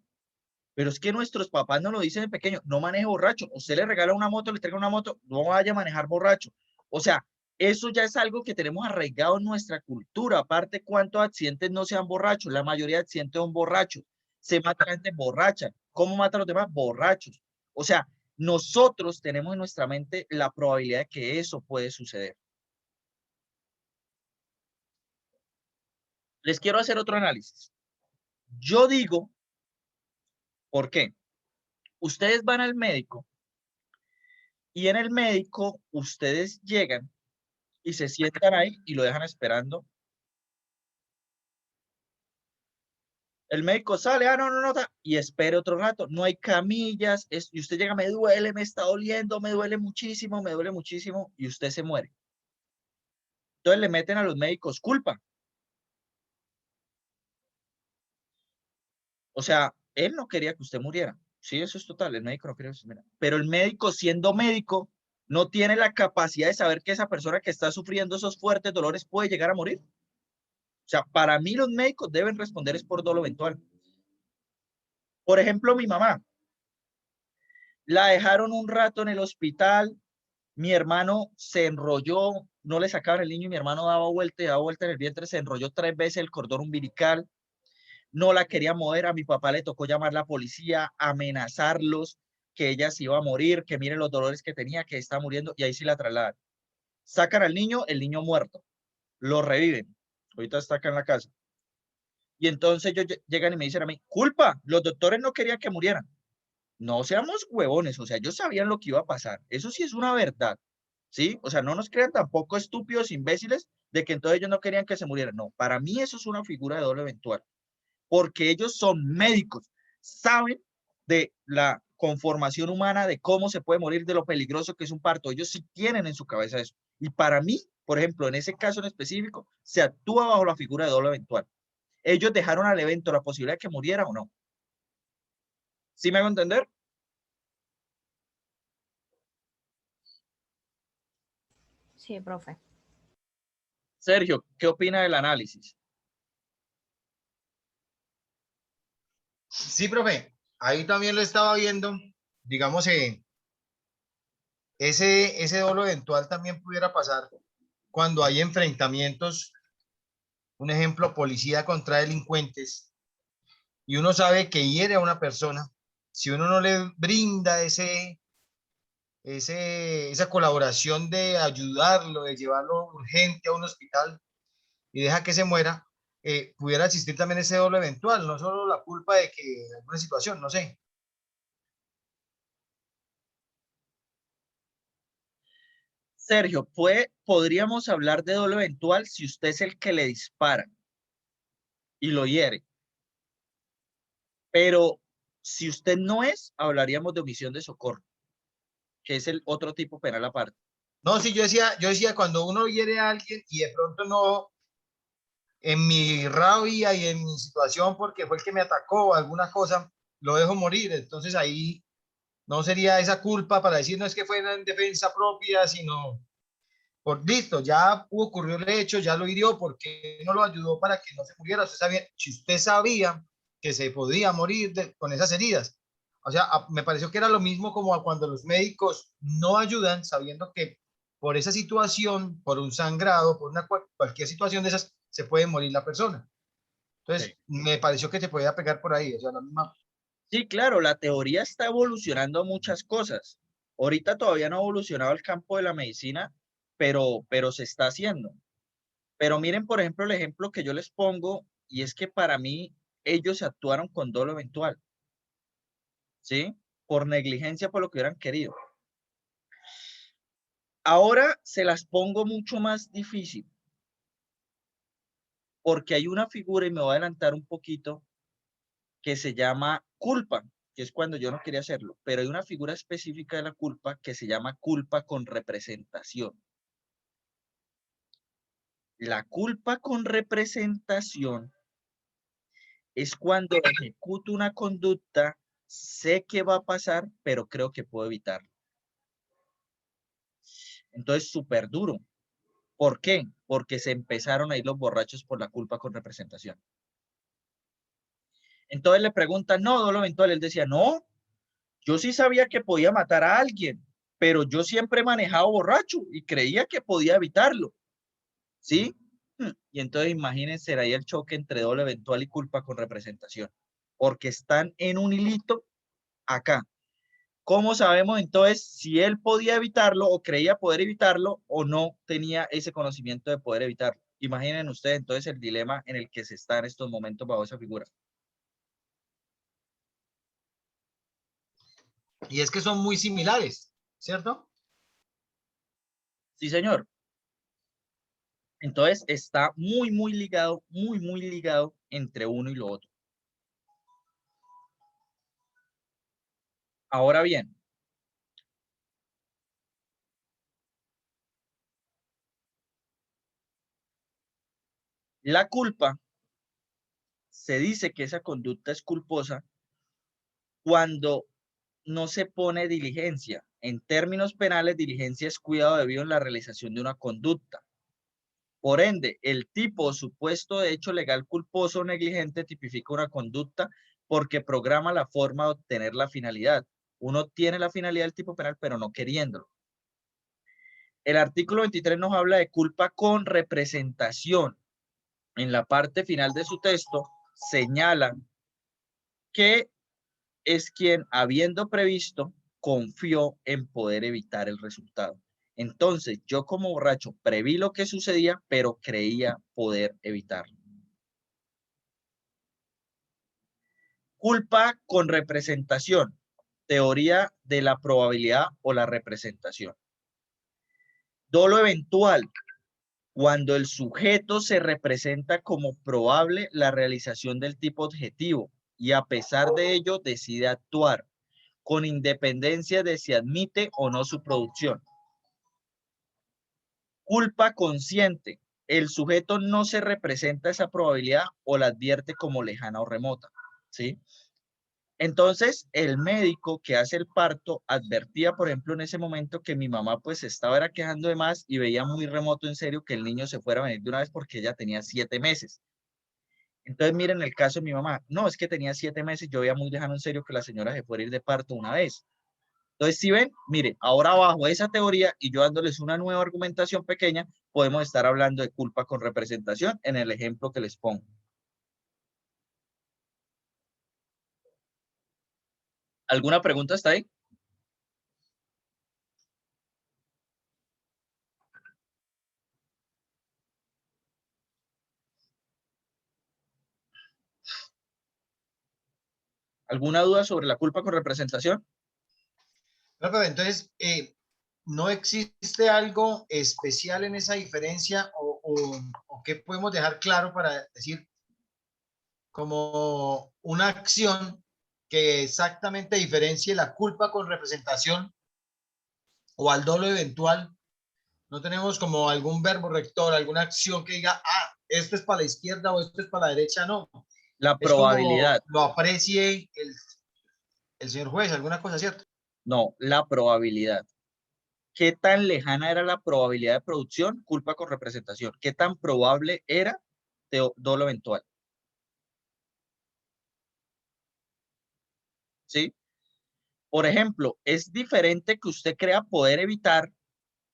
pero es que nuestros papás nos lo dicen de pequeño, no maneje borracho. Usted le regala una moto, le entrega una moto, no vaya a manejar borracho. O sea, eso ya es algo que tenemos arraigado en nuestra cultura. Aparte, ¿cuántos accidentes no sean borrachos? La mayoría de accidentes son borrachos. Se mata gente borracha. ¿Cómo matan a los demás? Borrachos. O sea, nosotros tenemos en nuestra mente la probabilidad de que eso puede suceder. Les quiero hacer otro análisis. Yo digo, ¿por qué? Ustedes van al médico y en el médico ustedes llegan y se sientan ahí y lo dejan esperando. El médico sale, no, y espere otro rato. No hay camillas, y usted llega, me duele, me está doliendo, me duele muchísimo, y usted se muere. Entonces le meten a los médicos culpa. O sea, él no quería que usted muriera. Sí, eso es total, el médico no quería que usted muriera. Pero el médico, siendo médico, no tiene la capacidad de saber que esa persona que está sufriendo esos fuertes dolores puede llegar a morir. O sea, para mí los médicos deben responder es por dolo eventual. Por ejemplo, mi mamá, la dejaron un rato en el hospital, mi hermano se enrolló, no le sacaban el niño y mi hermano daba vuelta en el vientre, se enrolló 3 veces el cordón umbilical, no la quería mover, a mi papá le tocó llamar a la policía, amenazarlos, que ella se iba a morir, que miren los dolores que tenía, que está muriendo, y ahí sí la trasladan. Sacan al niño, el niño muerto, lo reviven, ahorita está acá en la casa. Y entonces ellos llegan y me dicen a mí, culpa, los doctores no querían que murieran. No seamos huevones, o sea, ellos sabían lo que iba a pasar. Eso sí es una verdad, ¿sí? O sea, no nos crean tampoco estúpidos, imbéciles, de que entonces ellos no querían que se murieran. No, para mí eso es una figura de doble eventual, porque ellos son médicos, saben de la conformación humana, de cómo se puede morir, de lo peligroso que es un parto. Ellos sí tienen en su cabeza eso. Y para mí, por ejemplo, en ese caso en específico, se actúa bajo la figura de doble eventual. Ellos dejaron al evento la posibilidad de que muriera o no. ¿Sí me hago entender? Sí, profe. Sergio, ¿qué opina del análisis? Sí, profe, ahí también lo estaba viendo, digamos, ese dolo eventual también pudiera pasar cuando hay enfrentamientos, un ejemplo, policía contra delincuentes, y uno sabe que hiere a una persona, si uno no le brinda esa colaboración de ayudarlo, de llevarlo urgente a un hospital y deja que se muera, pudiera existir también ese dolo eventual, no solo la culpa de que alguna situación, no sé. Sergio, podríamos hablar de dolo eventual si usted es el que le dispara y lo hiere. Pero si usted no es, hablaríamos de omisión de socorro, que es el otro tipo penal aparte. No, sí, yo decía, cuando uno hiere a alguien y de pronto no, en mi rabia y en mi situación, porque fue el que me atacó o alguna cosa, lo dejo morir. Entonces ahí no sería esa culpa para decir, no es que fue en defensa propia, sino por listo, ya ocurrió el hecho, ya lo hirió, porque no lo ayudó para que no se muriera. Si usted sabía que se podía morir con esas heridas. O sea, me pareció que era lo mismo como cuando los médicos no ayudan sabiendo que por esa situación, por un sangrado, por cualquier situación de esas, se puede morir la persona. Sí. Entonces, me pareció que se podía pegar por ahí, o sea, la misma. Sí, claro, la teoría está evolucionando a muchas cosas. Ahorita todavía no ha evolucionado el campo de la medicina, pero se está haciendo. Pero miren, por ejemplo, el ejemplo que yo les pongo, y es que para mí ellos actuaron con dolo eventual, ¿sí? Por negligencia, por lo que hubieran querido. Ahora se las pongo mucho más difícil, porque hay una figura, y me voy a adelantar un poquito, que se llama culpa, que es cuando yo no quería hacerlo, pero hay una figura específica de la culpa que se llama culpa con representación. La culpa con representación es cuando ejecuto una conducta, sé que va a pasar, pero creo que puedo evitarlo. Entonces, súper duro. ¿Por qué? Porque se empezaron a ir los borrachos por la culpa con representación. Entonces le preguntan, no, dolo eventual. Él decía, no, yo sí sabía que podía matar a alguien, pero yo siempre he manejado borracho y creía que podía evitarlo. ¿Sí? Y entonces imagínense ahí el choque entre dolo eventual y culpa con representación, porque están en un hilito acá. ¿Cómo sabemos entonces si él podía evitarlo o creía poder evitarlo o no tenía ese conocimiento de poder evitarlo? Imaginen ustedes entonces el dilema en el que se está en estos momentos bajo esa figura. Y es que son muy similares, ¿cierto? Sí, señor. Entonces está muy ligado entre uno y lo otro. Ahora bien, la culpa, se dice que esa conducta es culposa cuando no se pone diligencia. En términos penales, diligencia es cuidado debido en la realización de una conducta. Por ende, el tipo o supuesto de hecho legal culposo o negligente tipifica una conducta porque programa la forma de obtener la finalidad. Uno tiene la finalidad del tipo penal, pero no queriéndolo. El artículo 23 nos habla de culpa con representación. En la parte final de su texto señala que es quien, habiendo previsto, confió en poder evitar el resultado. Entonces, yo como borracho preví lo que sucedía, pero creía poder evitarlo. Culpa con representación. Teoría de la probabilidad o la representación. Dolo eventual. Cuando el sujeto se representa como probable la realización del tipo objetivo y a pesar de ello decide actuar, con independencia de si admite o no su producción. Culpa consciente. El sujeto no se representa esa probabilidad o la advierte como lejana o remota, ¿sí? Entonces, el médico que hace el parto advertía, por ejemplo, en ese momento que mi mamá pues se estaba era quejando de más y veía muy remoto en serio que el niño se fuera a venir de una vez porque ella tenía 7 meses. Entonces, miren el caso de mi mamá. No, es que tenía 7 meses, yo veía muy lejano en serio que la señora se fuera a ir de parto una vez. Entonces, si ven, mire, ahora bajo esa teoría y yo dándoles una nueva argumentación pequeña, podemos estar hablando de culpa con representación en el ejemplo que les pongo. ¿Alguna pregunta hasta ahí? ¿Alguna duda sobre la culpa con representación? Profe, entonces, ¿no existe algo especial en esa diferencia o qué podemos dejar claro para decir como una acción que exactamente diferencie la culpa con representación o al dolo eventual? No tenemos como algún verbo rector, alguna acción que diga, ah, esto es para la izquierda o esto es para la derecha, no. La Es como probabilidad. lo aprecie el señor juez, alguna cosa, ¿cierto? No, la probabilidad. ¿Qué tan lejana era la probabilidad de producción? Culpa con representación. ¿Qué tan probable era dolo eventual? ¿Sí? Por ejemplo, es diferente que usted crea poder evitar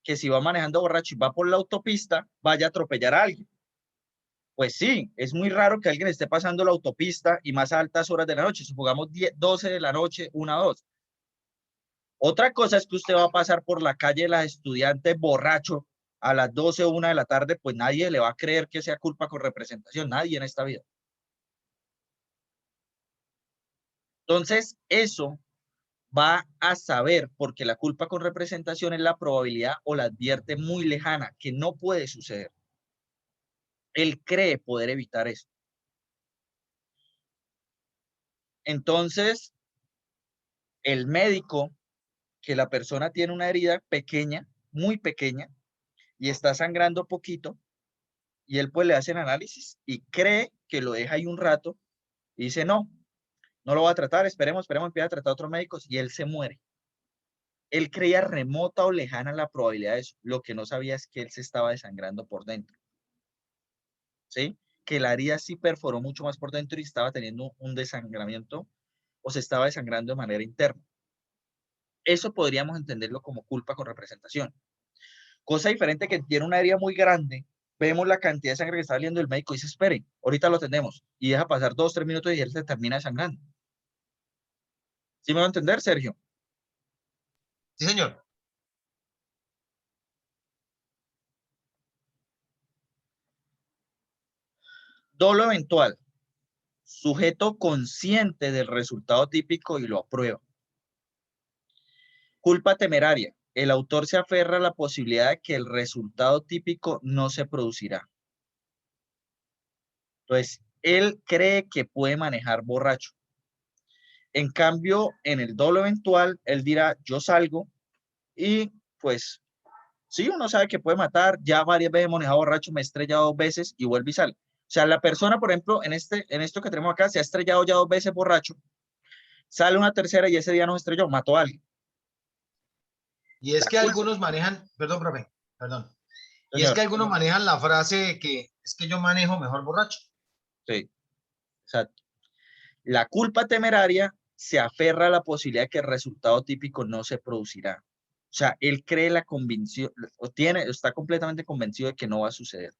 que si va manejando borracho y va por la autopista, vaya a atropellar a alguien. Pues sí, es muy raro que alguien esté pasando la autopista y más a altas horas de la noche, supongamos 10, 12 de la noche, 1, 2. Otra cosa es que usted va a pasar por la calle de las estudiantes borracho a las 12 o 1 de la tarde, pues nadie le va a creer que sea culpa con representación, nadie en esta vida. Entonces, eso va a saber, porque la culpa con representación es la probabilidad o la advierte muy lejana, que no puede suceder. Él cree poder evitar eso. Entonces, el médico, que la persona tiene una herida pequeña, muy pequeña, y está sangrando poquito, y él pues le hace el análisis y cree que lo deja ahí un rato, y dice, no, no lo va a tratar, esperemos, empieza a tratar a otros médicos, y él se muere. Él creía remota o lejana la probabilidad de eso. Lo que no sabía es que él se estaba desangrando por dentro. ¿Sí? Que la herida sí perforó mucho más por dentro y estaba teniendo un desangramiento o se estaba desangrando de manera interna. Eso podríamos entenderlo como culpa con representación. Cosa diferente que tiene una herida muy grande, vemos la cantidad de sangre que está saliendo, el médico dice, espere, ahorita lo atendemos, y deja pasar 2, 3 minutos y él se termina desangrando. ¿Sí me va a entender, Sergio? Sí, señor. Dolo eventual. Sujeto consciente del resultado típico y lo aprueba. Culpa temeraria. El autor se aferra a la posibilidad de que el resultado típico no se producirá. Entonces, él cree que puede manejar borracho. En cambio, en el dolo eventual, él dirá, yo salgo y pues sí, uno sabe que puede matar, ya varias veces he manejado borracho, me he estrellado 2 veces y vuelve y sale. O sea, la persona, por ejemplo, en esto que tenemos acá, se ha estrellado ya 2 veces borracho, sale una tercera y ese día no se estrelló, mató a alguien. Y es La que culpa, algunos manejan, perdón, profe, perdón. Y es señor. que algunos manejan la frase de que es que yo manejo mejor borracho. Sí, exacto. La culpa temeraria se aferra a la posibilidad de que el resultado típico no se producirá. O sea, él cree la convicción, está completamente convencido de que no va a suceder.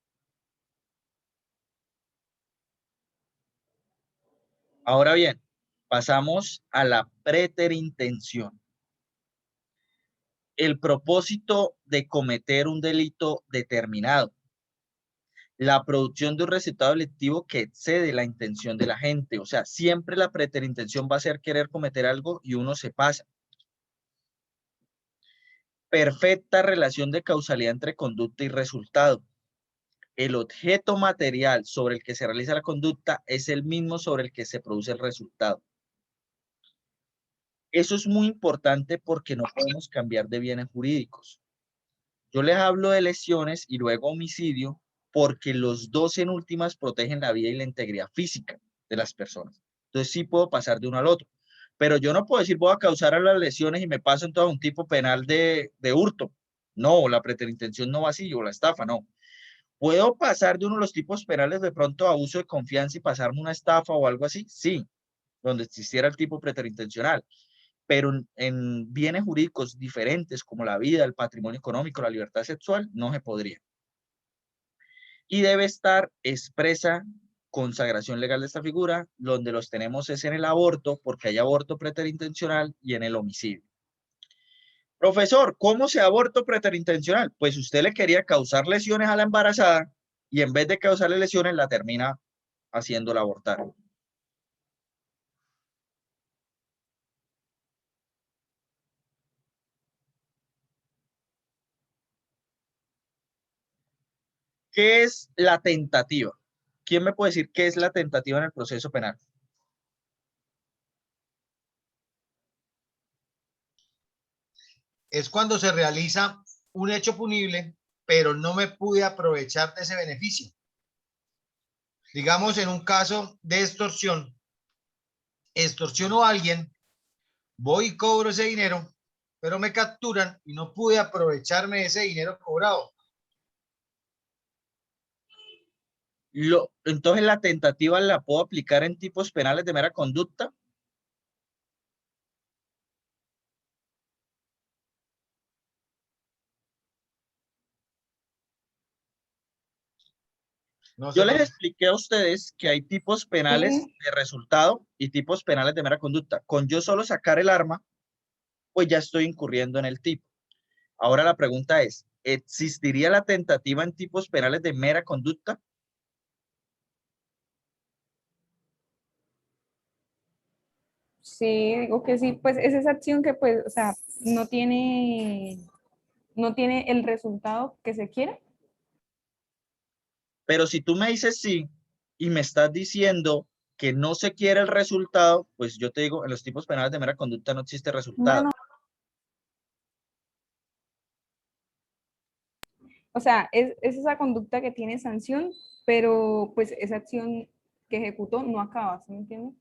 Ahora bien, pasamos a la preterintención. El propósito de cometer un delito determinado. La producción de un resultado delictivo que excede la intención de la gente. O sea, siempre la preterintención va a ser querer cometer algo y uno se pasa. Perfecta relación de causalidad entre conducta y resultado. El objeto material sobre el que se realiza la conducta es el mismo sobre el que se produce el resultado. Eso es muy importante porque no podemos cambiar de bienes jurídicos. Yo les hablo de lesiones y luego homicidio porque los dos en últimas protegen la vida y la integridad física de las personas. Entonces sí puedo pasar de uno al otro. Pero yo no puedo decir voy a causar a las lesiones y me paso entonces a un tipo penal de hurto. No, la preterintención no va así, o la estafa, no. ¿Puedo pasar de uno de los tipos penales de pronto a abuso de confianza y pasarme una estafa o algo así? Sí, donde existiera el tipo preterintencional. Pero en bienes jurídicos diferentes como la vida, el patrimonio económico, la libertad sexual, no se podría. Y debe estar expresa consagración legal de esta figura, donde los tenemos es en el aborto, porque hay aborto preterintencional, y en el homicidio. Profesor, ¿cómo se aborto preterintencional? Pues usted le quería causar lesiones a la embarazada y en vez de causarle lesiones la termina haciéndola abortar. ¿Qué es la tentativa? ¿Quién me puede decir qué es la tentativa en el proceso penal? Es cuando se realiza un hecho punible, pero no me pude aprovechar de ese beneficio. Digamos, en un caso de extorsión, extorsiono a alguien, voy y cobro ese dinero, pero me capturan y no pude aprovecharme de ese dinero cobrado. Entonces la tentativa la puedo aplicar en tipos penales de mera conducta. No Yo sé, les expliqué a ustedes que hay tipos penales Sí. de resultado y tipos penales de mera conducta. Con yo solo sacar el arma, pues ya estoy incurriendo en el tipo. Ahora la pregunta es, ¿existiría la tentativa en tipos penales de mera conducta? Sí, digo que sí, pues es esa acción que pues, o sea, no tiene el resultado que se quiere. Pero si tú me dices sí y me estás diciendo que no se quiere el resultado, pues yo te digo, en los tipos penales de mera conducta no existe resultado. Bueno, o sea, es esa conducta que tiene sanción, pero pues esa acción que ejecutó no acaba, ¿sí me entiendes?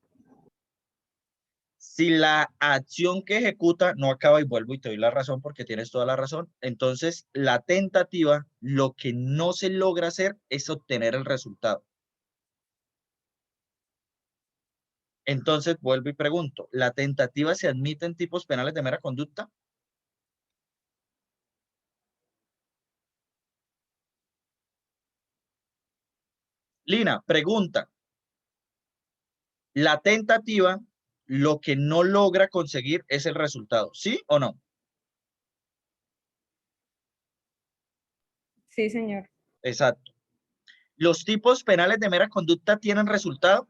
Si la acción que ejecuta no acaba, y vuelvo y te doy la razón porque tienes toda la razón, entonces la tentativa, lo que no se logra hacer es obtener el resultado. Entonces vuelvo y pregunto, ¿la tentativa se admite en tipos penales de mera conducta? Lina, pregunta, ¿la tentativa lo que no logra conseguir es el resultado? ¿Sí o no? Sí, señor. Exacto. ¿Los tipos penales de mera conducta tienen resultado?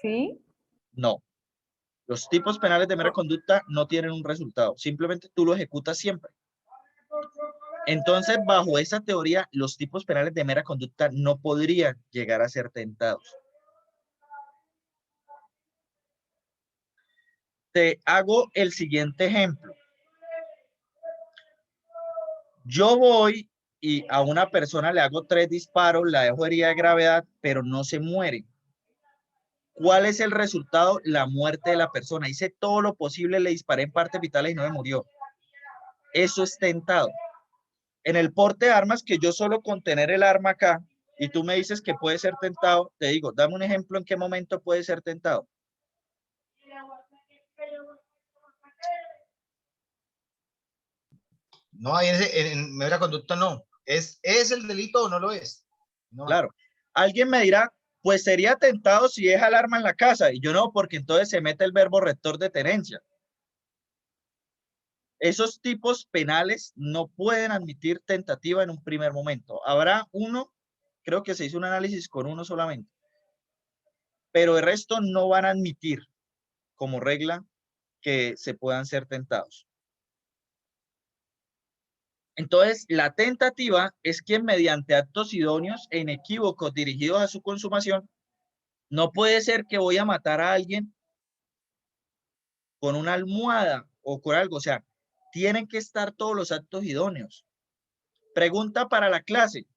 Sí. No. Los tipos penales de mera conducta no tienen un resultado. Simplemente tú lo ejecutas siempre. Entonces, bajo esa teoría, los tipos penales de mera conducta no podrían llegar a ser tentados. Te hago el siguiente ejemplo. Yo voy y a una persona le hago 3 disparos, la dejo herida de gravedad, pero no se muere. ¿Cuál es el resultado? La muerte de la persona. Hice todo lo posible, le disparé en partes vitales y no me murió. Eso es tentado. En el porte de armas, que yo solo con tener el arma acá, y tú me dices que puede ser tentado, te digo, dame un ejemplo en qué momento puede ser tentado. No, ahí en mera conducta no. ¿Es el delito o no lo es? No. Claro. Alguien me dirá, pues sería tentado si deja el arma en la casa. Y yo no, porque entonces se mete el verbo rector de tenencia. Esos tipos penales no pueden admitir tentativa en un primer momento. Habrá uno, creo que se hizo un análisis con uno solamente, pero el resto no van a admitir como regla que se puedan ser tentados. Entonces, la tentativa es que mediante actos idóneos e inequívocos dirigidos a su consumación, no puede ser que voy a matar a alguien con una almohada o con algo, o sea, tienen que estar todos los actos idóneos. Pregunta para la clase.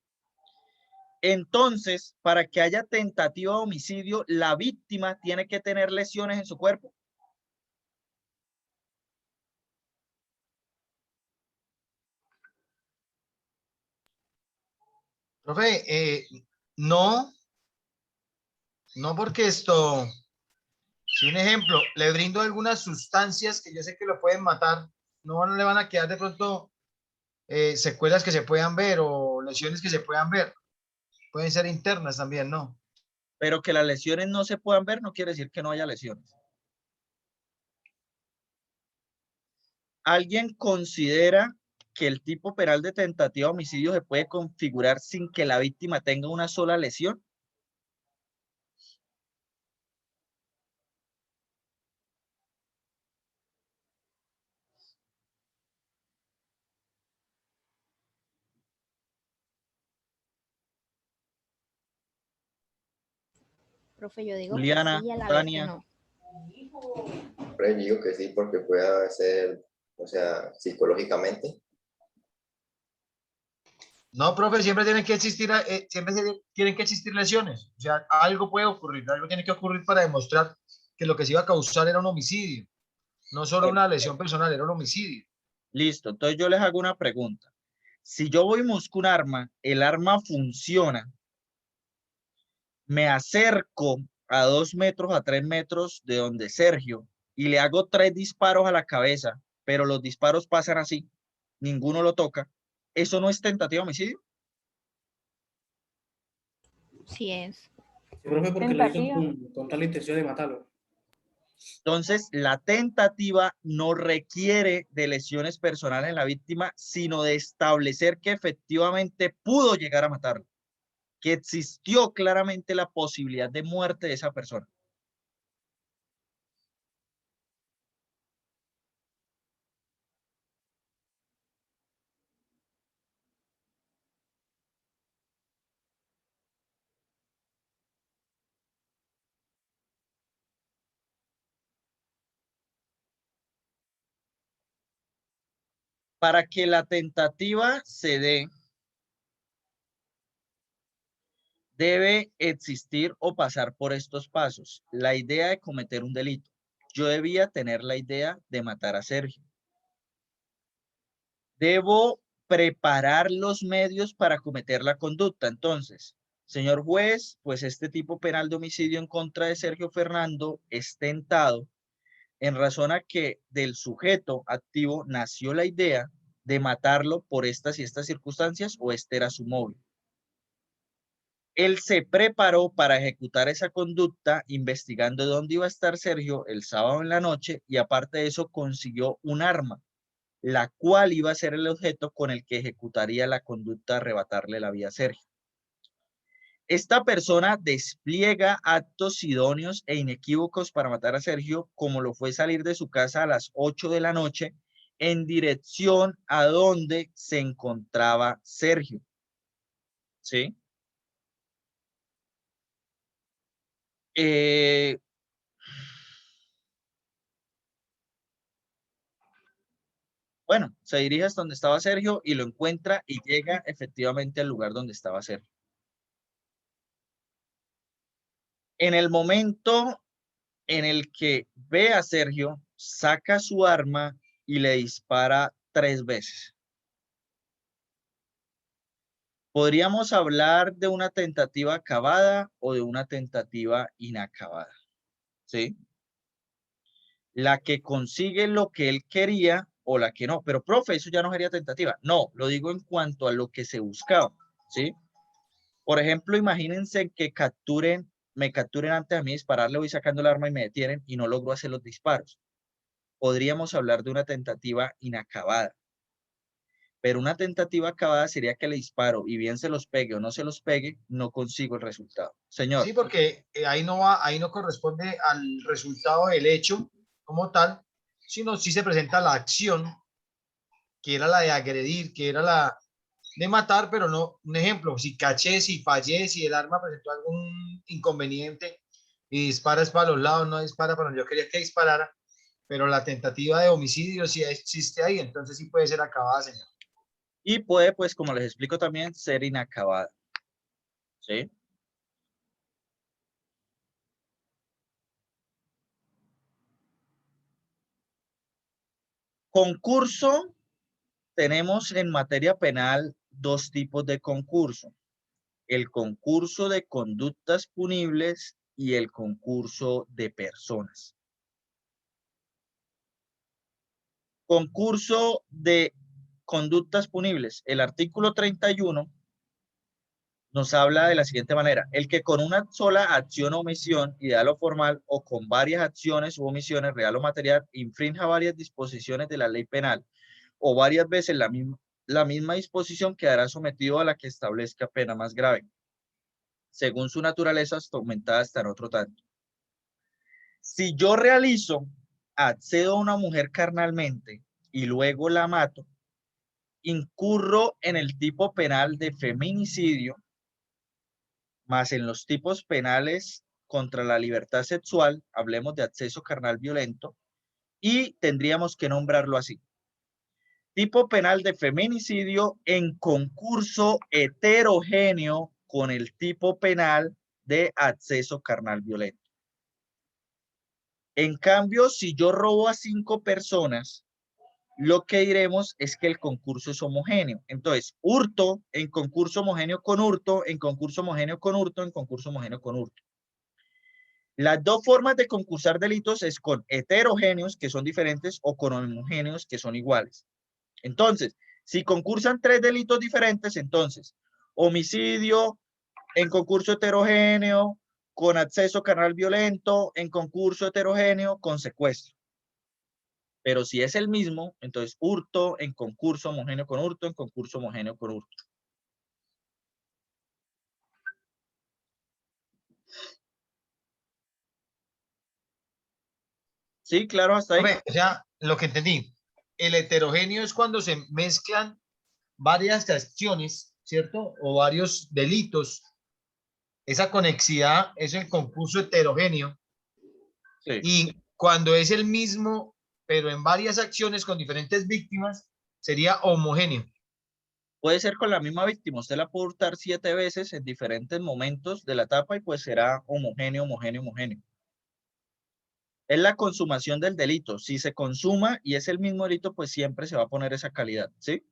Entonces, para que haya tentativa de homicidio, la víctima tiene que tener lesiones en su cuerpo. Profe, no, no porque esto, si un ejemplo, le brindo algunas sustancias que yo sé que lo pueden matar, no le van a quedar de pronto secuelas que se puedan ver o lesiones que se puedan ver. Pueden ser internas también, ¿no? Pero que las lesiones no se puedan ver no quiere decir que no haya lesiones. ¿Alguien considera que el tipo penal de tentativa de homicidio se puede configurar sin que la víctima tenga una sola lesión? Profe, yo digo que Juliana, sí y a la vez que Tania. no. Pero yo digo que sí, porque puede ser, o sea, psicológicamente. No, profe, siempre tienen que existir, tienen que existir lesiones. O sea, algo puede ocurrir, algo tiene que ocurrir para demostrar que lo que se iba a causar era un homicidio. No solo una lesión personal, era un homicidio. Listo, entonces yo les hago una pregunta. Si yo voy y busco un arma, el arma funciona, me acerco a 2 metros, a 3 metros de donde Sergio y le hago 3 disparos a la cabeza, pero los disparos pasan así, ninguno lo toca, ¿eso no es tentativa de homicidio? Sí es. Sí, profe, porque lo hizo Tentativa. con tal intención de matarlo. Entonces, la tentativa no requiere de lesiones personales en la víctima, sino de establecer que efectivamente pudo llegar a matarlo, que existió claramente la posibilidad de muerte de esa persona. Para que la tentativa se dé, debe existir o pasar por estos pasos. La idea de cometer un delito. Yo debía tener la idea de matar a Sergio. Debo preparar los medios para cometer la conducta. Entonces, señor juez, pues este tipo penal de homicidio en contra de Sergio Fernando es tentado en razón a que del sujeto activo nació la idea de matarlo por estas y estas circunstancias o este era su móvil. Él se preparó para ejecutar esa conducta investigando dónde iba a estar Sergio el sábado en la noche y aparte de eso consiguió un arma, la cual iba a ser el objeto con el que ejecutaría la conducta de arrebatarle la vida a Sergio. Esta persona despliega actos idóneos e inequívocos para matar a Sergio, como lo fue salir de su casa a las 8 de la noche en dirección a donde se encontraba Sergio. ¿Sí? Bueno, se dirige hasta donde estaba Sergio y lo encuentra y llega efectivamente al lugar donde estaba Sergio. En el momento en el que ve a Sergio, saca su arma y le dispara 3 veces. Podríamos hablar de una tentativa acabada o de una tentativa inacabada, ¿sí? La que consigue lo que él quería o la que no. Pero, profe, eso ya no sería tentativa. No, lo digo en cuanto a lo que se buscaba, ¿sí? Por ejemplo, imagínense que me capturen antes de mí dispararle, voy sacando el arma y me detienen y no logro hacer los disparos. Podríamos hablar de una tentativa inacabada. Pero una tentativa acabada sería que le disparo y bien se los pegue o no se los pegue, no consigo el resultado. Señor. Sí, porque ahí no corresponde al resultado del hecho como tal, sino sí se presenta la acción, que era la de agredir, que era la de matar, pero no, un ejemplo, si caché, si fallé, si el arma presentó algún inconveniente y dispara es para los lados, no dispara para donde yo quería que disparara, pero la tentativa de homicidio sí existe ahí, entonces sí puede ser acabada, señor. Y puede, pues, como les explico también, ser inacabada. ¿Sí? Concurso, tenemos en materia penal dos tipos de concurso. El concurso de conductas punibles y el concurso de personas. Concurso de conductas punibles. El artículo 31 nos habla de la siguiente manera: el que con una sola acción o omisión, ideal o formal, o con varias acciones u omisiones, real o material, infrinja varias disposiciones de la ley penal, o varias veces la misma disposición, quedará sometido a la que establezca pena más grave, según su naturaleza, hasta aumentada hasta en otro tanto. Si yo accedo a una mujer carnalmente y luego la mato, incurro en el tipo penal de feminicidio, más en los tipos penales contra la libertad sexual, hablemos de acceso carnal violento, y tendríamos que nombrarlo así: tipo penal de feminicidio en concurso heterogéneo con el tipo penal de acceso carnal violento. En cambio, si yo robo a 5 personas, lo que diremos es que el concurso es homogéneo. Entonces, hurto en concurso homogéneo con hurto, en concurso homogéneo con hurto, en concurso homogéneo con hurto. Las dos formas de concursar delitos es con heterogéneos, que son diferentes, o con homogéneos, que son iguales. Entonces, si concursan 3 delitos diferentes, entonces, homicidio en concurso heterogéneo con acceso carnal violento, en concurso heterogéneo con secuestro. Pero si es el mismo, entonces hurto en concurso homogéneo con hurto, en concurso homogéneo con hurto. Sí, claro, hasta ahí. O sea, lo que entendí, el heterogéneo es cuando se mezclan varias acciones, ¿cierto? O varios delitos. Esa conexidad es el concurso heterogéneo. Sí. Y cuando es el mismo, pero en varias acciones con diferentes víctimas, sería homogéneo. Puede ser con la misma víctima. Usted la puede hurtar 7 veces en diferentes momentos de la etapa y pues será homogéneo, homogéneo, homogéneo. Es la consumación del delito. Si se consuma y es el mismo delito, pues siempre se va a poner esa calidad, ¿sí?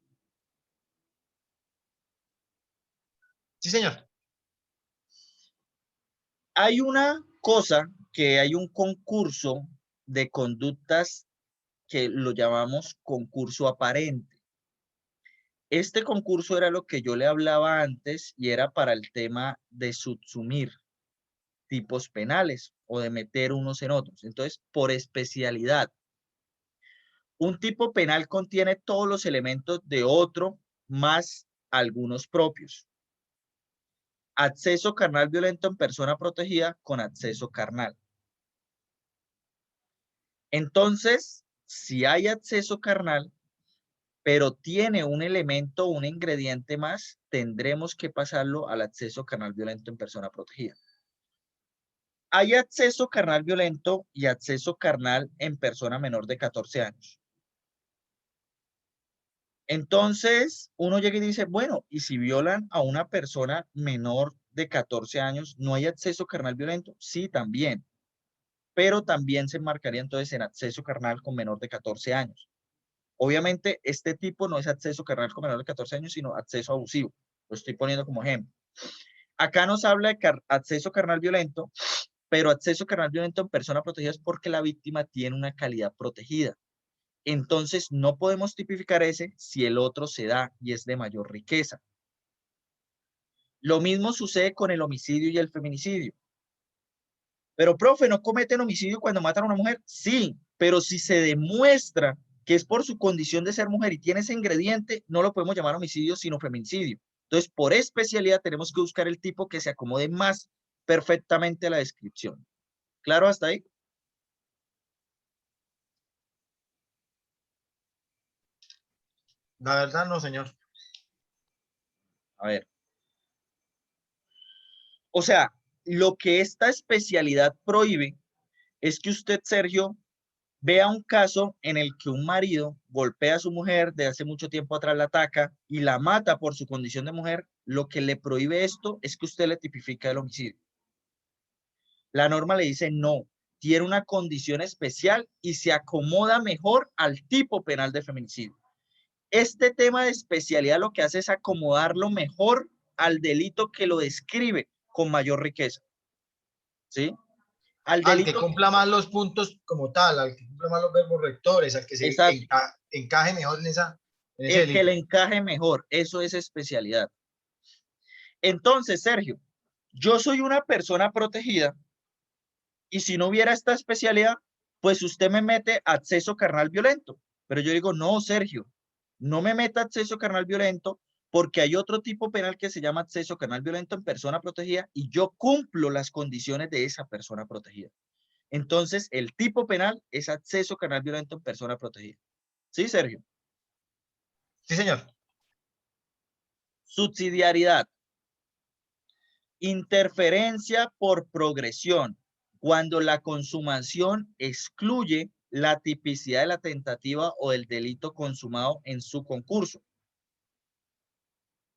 Sí, señor. Hay una cosa que hay un concurso de conductas que lo llamamos concurso aparente. Este concurso era lo que yo le hablaba antes y era para el tema de subsumir tipos penales o de meter unos en otros. Entonces, por especialidad, un tipo penal contiene todos los elementos de otro más algunos propios. Acceso carnal violento en persona protegida con acceso carnal. Entonces, si hay acceso carnal, pero tiene un elemento, un ingrediente más, tendremos que pasarlo al acceso carnal violento en persona protegida. Hay acceso carnal violento y acceso carnal en persona menor de 14 años. Entonces, uno llega y dice, bueno, ¿y si violan a una persona menor de 14 años, no hay acceso carnal violento? Sí, también. Pero también se enmarcaría entonces en acceso carnal con menor de 14 años. Obviamente, este tipo no es acceso carnal con menor de 14 años, sino acceso abusivo. Lo estoy poniendo como ejemplo. Acá nos habla de acceso carnal violento, pero acceso carnal violento en persona protegida es porque la víctima tiene una calidad protegida. Entonces, no podemos tipificar ese si el otro se da y es de mayor riqueza. Lo mismo sucede con el homicidio y el feminicidio. Pero, profe, ¿no cometen homicidio cuando matan a una mujer? Sí, pero si se demuestra que es por su condición de ser mujer y tiene ese ingrediente, no lo podemos llamar homicidio, sino feminicidio. Entonces, por especialidad, tenemos que buscar el tipo que se acomode más perfectamente a la descripción. ¿Claro hasta ahí? La verdad, no, señor. A ver. O sea, lo que esta especialidad prohíbe es que usted, Sergio, vea un caso en el que un marido golpea a su mujer de hace mucho tiempo atrás, la ataca y la mata por su condición de mujer, lo que le prohíbe esto es que usted le tipifica el homicidio. La norma le dice no, tiene una condición especial y se acomoda mejor al tipo penal de feminicidio. Este tema de especialidad lo que hace es acomodarlo mejor al delito que lo describe con mayor riqueza. ¿Sí? Al que cumpla más los puntos como tal, al que cumpla más los verbos rectores, al que se encaje mejor en ese el que delito. le encaje mejor, eso es especialidad. Entonces, Sergio, yo soy una persona protegida y si no hubiera esta especialidad, pues usted me mete acceso carnal violento. Pero yo digo, no, Sergio, no me meta acceso carnal violento porque hay otro tipo penal que se llama acceso carnal violento en persona protegida y yo cumplo las condiciones de esa persona protegida. Entonces, el tipo penal es acceso carnal violento en persona protegida. ¿Sí, Sergio? Sí, señor. Subsidiariedad. Interferencia por progresión. Cuando la consumación excluye la tipicidad de la tentativa o del delito consumado en su concurso.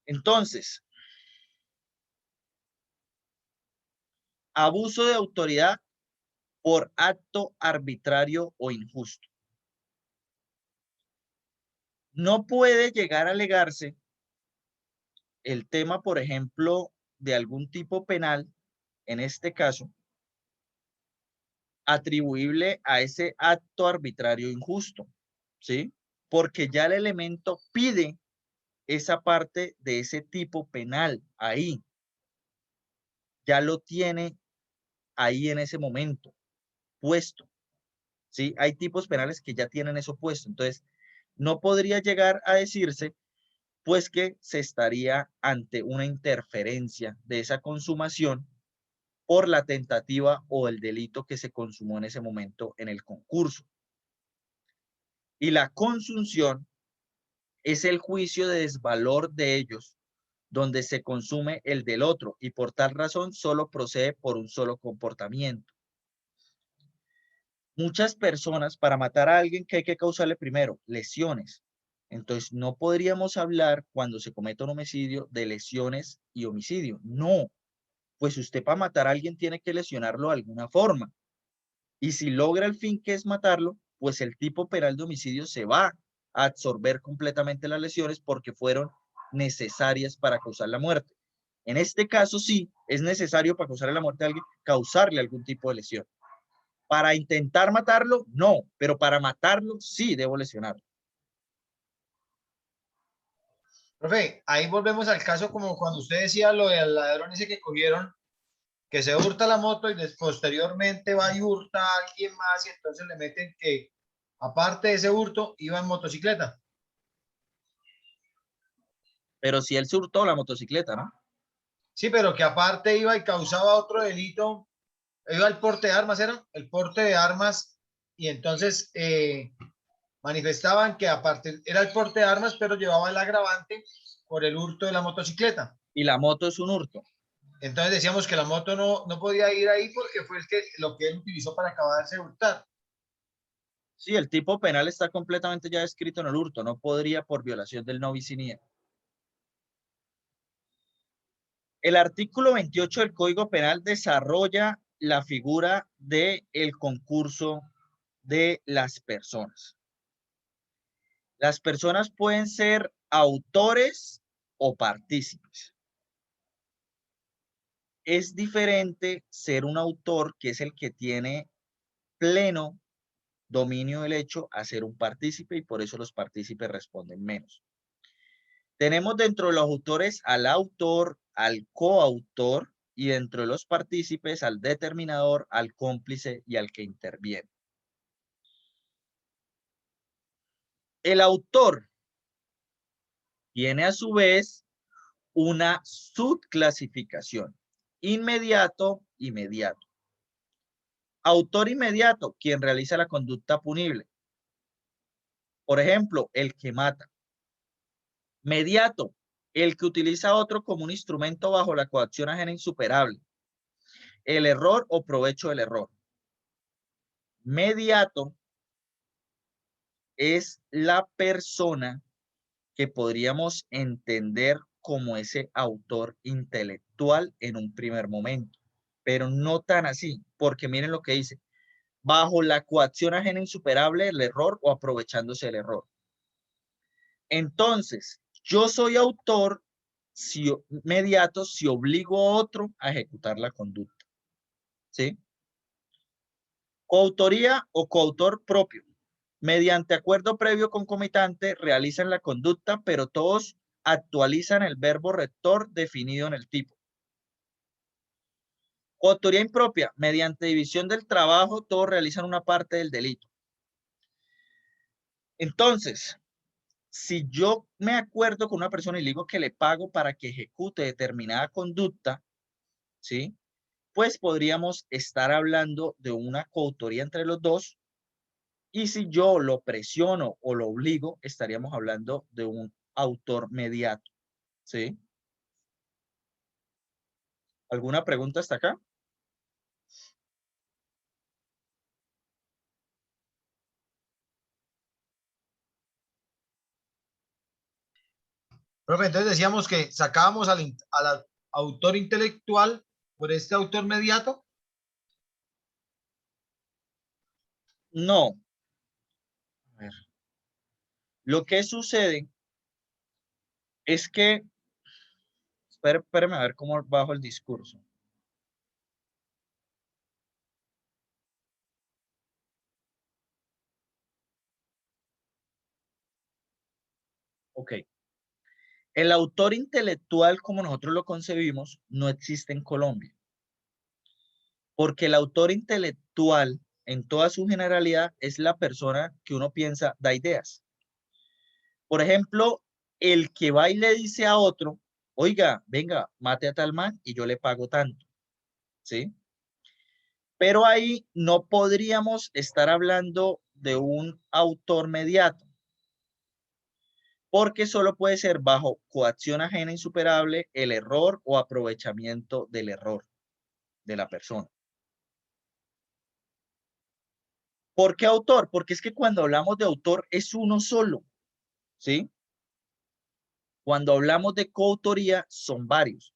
Entonces, abuso de autoridad por acto arbitrario o injusto. No puede llegar a alegarse el tema, por ejemplo, de algún tipo penal, en este caso, atribuible a ese acto arbitrario o injusto, ¿sí? Porque ya el elemento pide esa parte de ese tipo penal ahí. Ya lo tiene ahí en ese momento puesto, ¿sí? Hay tipos penales que ya tienen eso puesto. Entonces, no podría llegar a decirse, pues, que se estaría ante una interferencia de esa consumación por la tentativa o el delito que se consumó en ese momento en el concurso. Y la consunción es el juicio de desvalor de ellos, donde se consume el del otro y por tal razón solo procede por un solo comportamiento. Muchas personas, para matar a alguien, ¿qué hay que causarle primero? Lesiones. Entonces, no podríamos hablar cuando se cometa un homicidio de lesiones y homicidio. No, pues usted para matar a alguien tiene que lesionarlo de alguna forma. Y si logra el fin que es matarlo, pues el tipo penal de homicidio se va a absorber completamente las lesiones porque fueron necesarias para causar la muerte. En este caso sí, es necesario para causarle la muerte a alguien, causarle algún tipo de lesión. Para intentar matarlo, no, pero para matarlo sí debo lesionarlo. Profe, ahí volvemos al caso como cuando usted decía lo del ladrón ese que cogieron, que se hurta la moto y posteriormente va y hurta a alguien más y entonces le meten que, aparte de ese hurto, iba en motocicleta. Pero si él se hurtó la motocicleta, ¿no? Sí, pero que aparte iba y causaba otro delito, iba al porte de armas, ¿era? El porte de armas, y entonces manifestaban que aparte era el porte de armas, pero llevaba el agravante por el hurto de la motocicleta. Y la moto es un hurto. Entonces decíamos que la moto no podía ir ahí porque fue lo que él utilizó para acabarse de hurtar. Sí, el tipo penal está completamente ya descrito en el hurto, no podría por violación del no bis in idem. El artículo 28 del Código Penal desarrolla la figura del concurso de las personas. Las personas pueden ser autores o partícipes. Es diferente ser un autor, que es el que tiene pleno dominio del hecho, a ser un partícipe, y por eso los partícipes responden menos. Tenemos dentro de los autores al autor, al coautor, y dentro de los partícipes al determinador, al cómplice y al que interviene. El autor tiene a su vez una subclasificación: inmediato y mediato. Autor inmediato, quien realiza la conducta punible. Por ejemplo, el que mata. Mediato, el que utiliza a otro como un instrumento bajo la coacción ajena insuperable. El error o provecho del error. Mediato, es la persona que podríamos entender como ese autor intelectual en un primer momento, pero no tan así, porque miren lo que dice, bajo la coacción ajena insuperable del error o aprovechándose del error. Entonces, yo soy autor mediato si obligo a otro a ejecutar la conducta. ¿Sí? Coautoría o coautor propio. Mediante acuerdo previo concomitante realizan la conducta, pero todos actualizan el verbo rector definido en el tipo. Coautoría impropia. Mediante división del trabajo, todos realizan una parte del delito. Entonces, si yo me acuerdo con una persona y le digo que le pago para que ejecute determinada conducta, ¿sí? Pues podríamos estar hablando de una coautoría entre los dos. Y si yo lo presiono o lo obligo, estaríamos hablando de un autor mediato. ¿Sí? ¿Alguna pregunta hasta acá? Profe, entonces decíamos que sacábamos al autor intelectual por este autor mediato. No. A ver. Lo que sucede es que, espérame a ver cómo bajo el discurso. Ok. El autor intelectual, como nosotros lo concebimos, no existe en Colombia. Porque el autor intelectual, en toda su generalidad, es la persona que uno piensa da ideas. Por ejemplo, el que va y le dice a otro, oiga, venga, mate a tal man y yo le pago tanto. ¿Sí? Pero ahí no podríamos estar hablando de un autor mediato, porque solo puede ser bajo coacción ajena insuperable el error o aprovechamiento del error de la persona. ¿Por qué autor? Porque es que cuando hablamos de autor es uno solo, ¿sí? Cuando hablamos de coautoría son varios.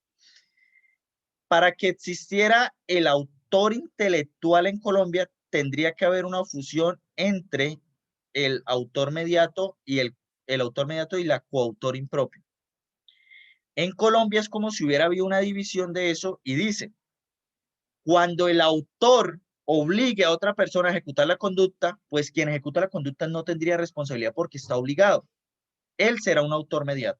Para que existiera el autor intelectual en Colombia, tendría que haber una fusión entre el autor mediato y el autor mediato y la coautor impropio. En Colombia es como si hubiera habido una división de eso y dice, cuando el autor obligue a otra persona a ejecutar la conducta, pues quien ejecuta la conducta no tendría responsabilidad porque está obligado. Él será un autor mediato.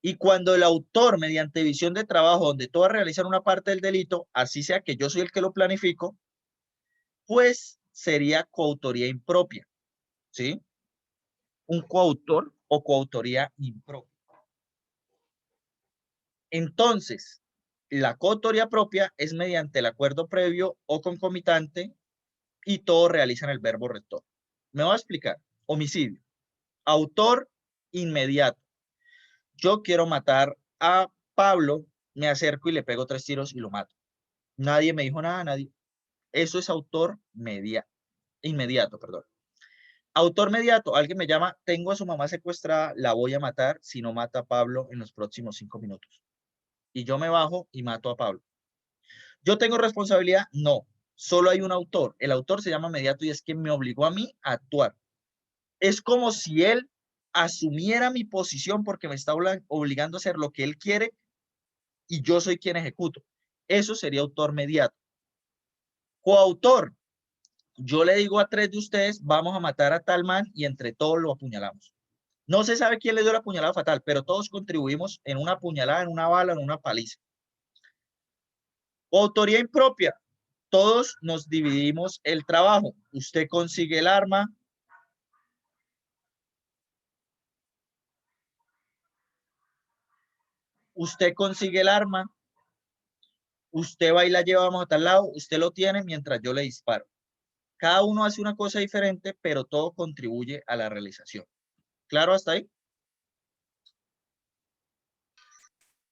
Y cuando el autor, mediante división de trabajo, donde todos realizan una parte del delito, así sea que yo soy el que lo planifico, pues sería coautoría impropia, ¿sí? Un coautor o coautoría impropia. Entonces, la coautoría propia es mediante el acuerdo previo o concomitante y todos realizan el verbo rector. Me voy a explicar. Homicidio. Autor inmediato. Yo quiero matar a Pablo, me acerco y le pego 3 tiros y lo mato. Nadie me dijo nada, nadie. Eso es autor inmediato, perdón. Autor mediato, alguien me llama, tengo a su mamá secuestrada, la voy a matar si no mata a Pablo en los próximos 5 minutos. Y yo me bajo y mato a Pablo. ¿Yo tengo responsabilidad? No. Solo hay un autor. El autor se llama mediato y es quien me obligó a mí a actuar. Es como si él asumiera mi posición porque me está obligando a hacer lo que él quiere y yo soy quien ejecuto. Eso sería autor mediato. Coautor. Yo le digo a 3 de ustedes, vamos a matar a tal man y entre todos lo apuñalamos. No se sabe quién le dio la puñalada fatal, pero todos contribuimos en una puñalada, en una bala, en una paliza. Autoría impropia. Todos nos dividimos el trabajo. Usted consigue el arma. Usted consigue el arma. Usted va y la llevamos a tal lado. Usted lo tiene mientras yo le disparo. Cada uno hace una cosa diferente, pero todo contribuye a la realización. ¿Claro hasta ahí?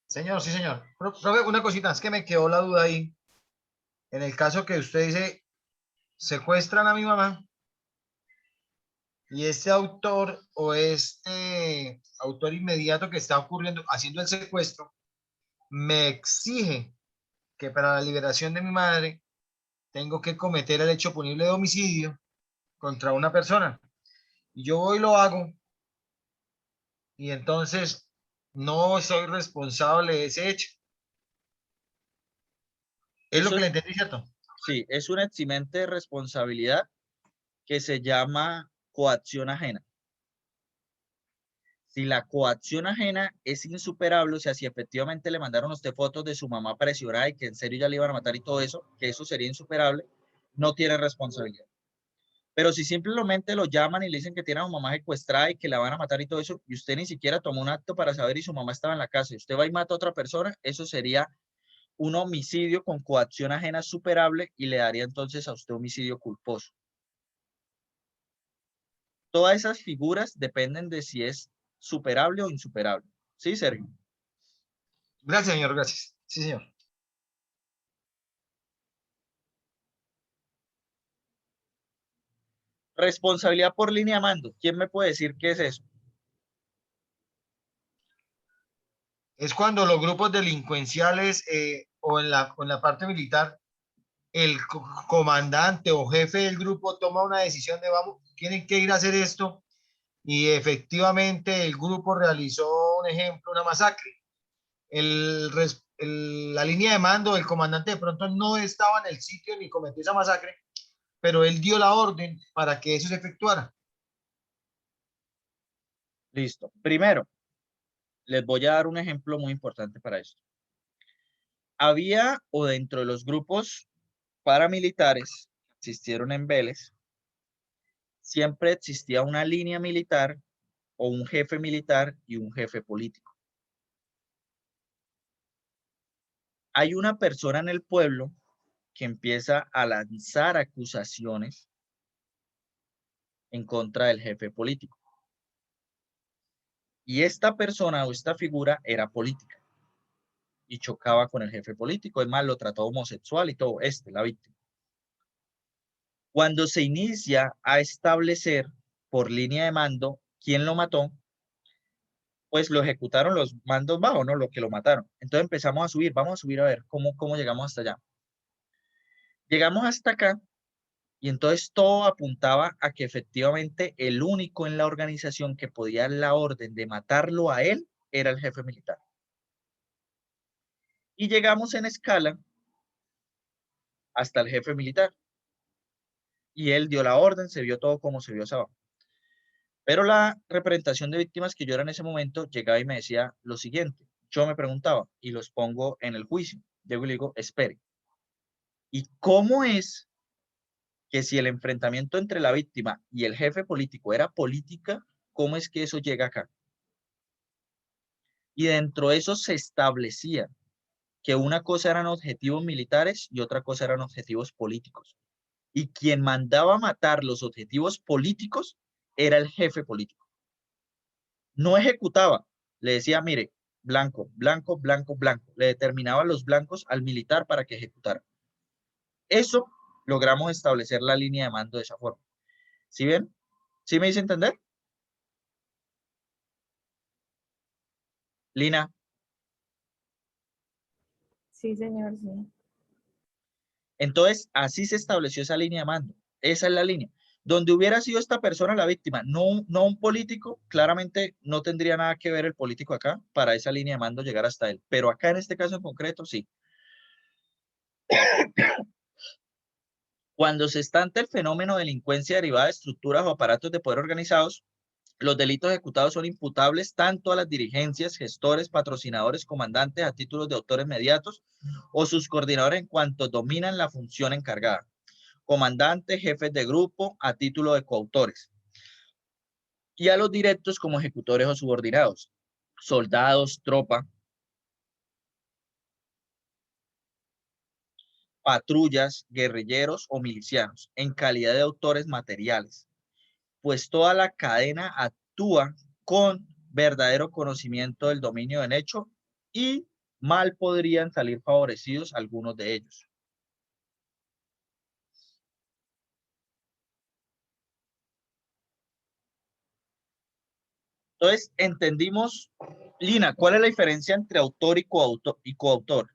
Señor, sí, señor. Profe, una cosita, es que me quedó la duda ahí. En el caso que usted dice, secuestran a mi mamá, y este autor o este autor inmediato que está ocurriendo, haciendo el secuestro, me exige que para la liberación de mi madre tengo que cometer el hecho punible de homicidio contra una persona. Y yo voy y lo hago, y entonces no soy responsable de ese hecho. Es lo Eso que le es, entendí, ¿cierto? sí, es un eximente de responsabilidad que se llama coacción ajena. Si la coacción ajena es insuperable, o sea, si efectivamente le mandaron a usted fotos de su mamá presionada y que en serio ya le iban a matar y todo eso, que eso sería insuperable, no tiene responsabilidad. Pero si simplemente lo llaman y le dicen que tiene a su mamá secuestrada y que la van a matar y todo eso, y usted ni siquiera tomó un acto para saber y su mamá estaba en la casa, y usted va y mata a otra persona, eso sería un homicidio con coacción ajena superable y le daría entonces a usted homicidio culposo. Todas esas figuras dependen de si es superable o insuperable. ¿Sí, Sergio? Gracias, señor, gracias. Sí, señor. Responsabilidad por línea de mando. ¿Quién me puede decir qué es eso? Es cuando los grupos delincuenciales o en la parte militar, el comandante o jefe del grupo toma una decisión de vamos, tienen que ir a hacer esto y efectivamente el grupo realizó un ejemplo, una masacre. La línea de mando del comandante de pronto no estaba en el sitio ni cometió esa masacre, pero él dio la orden para que eso se efectuara. Listo. Primero, les voy a dar un ejemplo muy importante para esto. Había o dentro de los grupos paramilitares que existieron en Vélez, siempre existía una línea militar o un jefe militar y un jefe político. Hay una persona en el pueblo que empieza a lanzar acusaciones en contra del jefe político. Y esta persona o esta figura era política y chocaba con el jefe político. Es más, lo trató homosexual y todo, la víctima. Cuando se inicia a establecer por línea de mando quién lo mató, pues lo ejecutaron los mandos bajos, ¿no? Los que lo mataron. Entonces empezamos a subir, vamos a subir a ver cómo llegamos hasta allá. Llegamos hasta acá y entonces todo apuntaba a que efectivamente el único en la organización que podía dar la orden de matarlo a él era el jefe militar. Y llegamos en escala hasta el jefe militar. Y él dio la orden, se vio todo como se vio sábado. Pero la representación de víctimas que yo era en ese momento llegaba y me decía lo siguiente. Yo me preguntaba y los pongo en el juicio. Llego y le digo, espere. ¿Y cómo es que si el enfrentamiento entre la víctima y el jefe político era política, cómo es que eso llega acá? Y dentro de eso se establecía que una cosa eran objetivos militares y otra cosa eran objetivos políticos. Y quien mandaba matar los objetivos políticos era el jefe político. No ejecutaba, le decía, mire, blanco, blanco, blanco, blanco. Le determinaba los blancos al militar para que ejecutara. Eso logramos establecer la línea de mando de esa forma. ¿Sí ven? ¿Sí me hice entender? Lina, Sí, señor, sí. entonces así se estableció esa línea de mando. Esa es la línea. Donde hubiera sido esta persona la víctima, no un político, claramente no tendría nada que ver el político acá para esa línea de mando llegar hasta él. Pero acá en este caso en concreto, sí. Cuando se está ante el fenómeno de delincuencia derivada de estructuras o aparatos de poder organizados, los delitos ejecutados son imputables tanto a las dirigencias, gestores, patrocinadores, comandantes a títulos de autores mediatos o sus coordinadores en cuanto dominan la función encargada. Comandantes, jefes de grupo a título de coautores. Y a los directos como ejecutores o subordinados. Soldados, tropa, patrullas, guerrilleros o milicianos en calidad de autores materiales. Pues toda la cadena actúa con verdadero conocimiento del dominio del hecho y mal podrían salir favorecidos algunos de ellos. Entonces, entendimos, Lina, ¿cuál es la diferencia entre autor y coautor?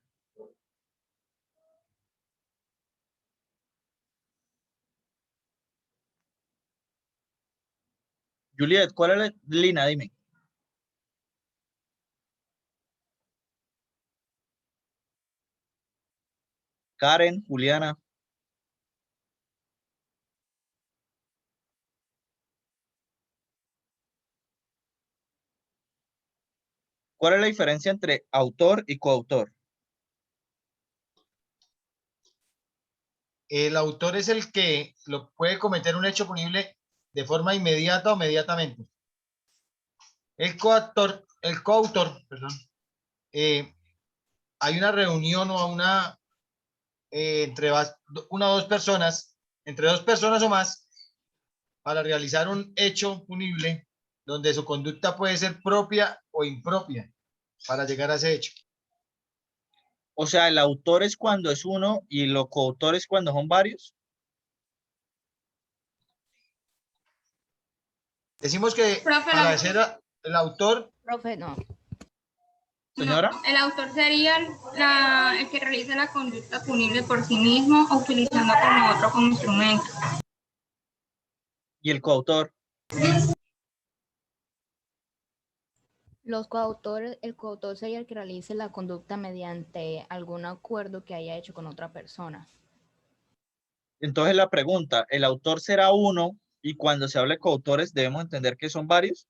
Juliet, ¿cuál es Lina? Dime. Karen, Juliana. ¿Cuál es la diferencia entre autor y coautor? El autor es el que lo puede cometer un hecho punible de forma inmediata o mediatamente. El coautor, perdón, hay una reunión o una entre una o dos personas, entre dos personas o más, para realizar un hecho punible donde su conducta puede ser propia o impropia para llegar a ese hecho. O sea, el autor es cuando es uno y los coautores cuando son varios. Decimos que Profe, para ser el autor, Profe, no. Señora. no, el autor sería el que realiza la conducta punible por sí mismo, utilizando como otro como instrumento. Y el coautor. Los coautores, el coautor sería el que realice la conducta mediante algún acuerdo que haya hecho con otra persona. Entonces la pregunta, ¿el autor será uno y cuando se hable de coautores debemos entender que son varios?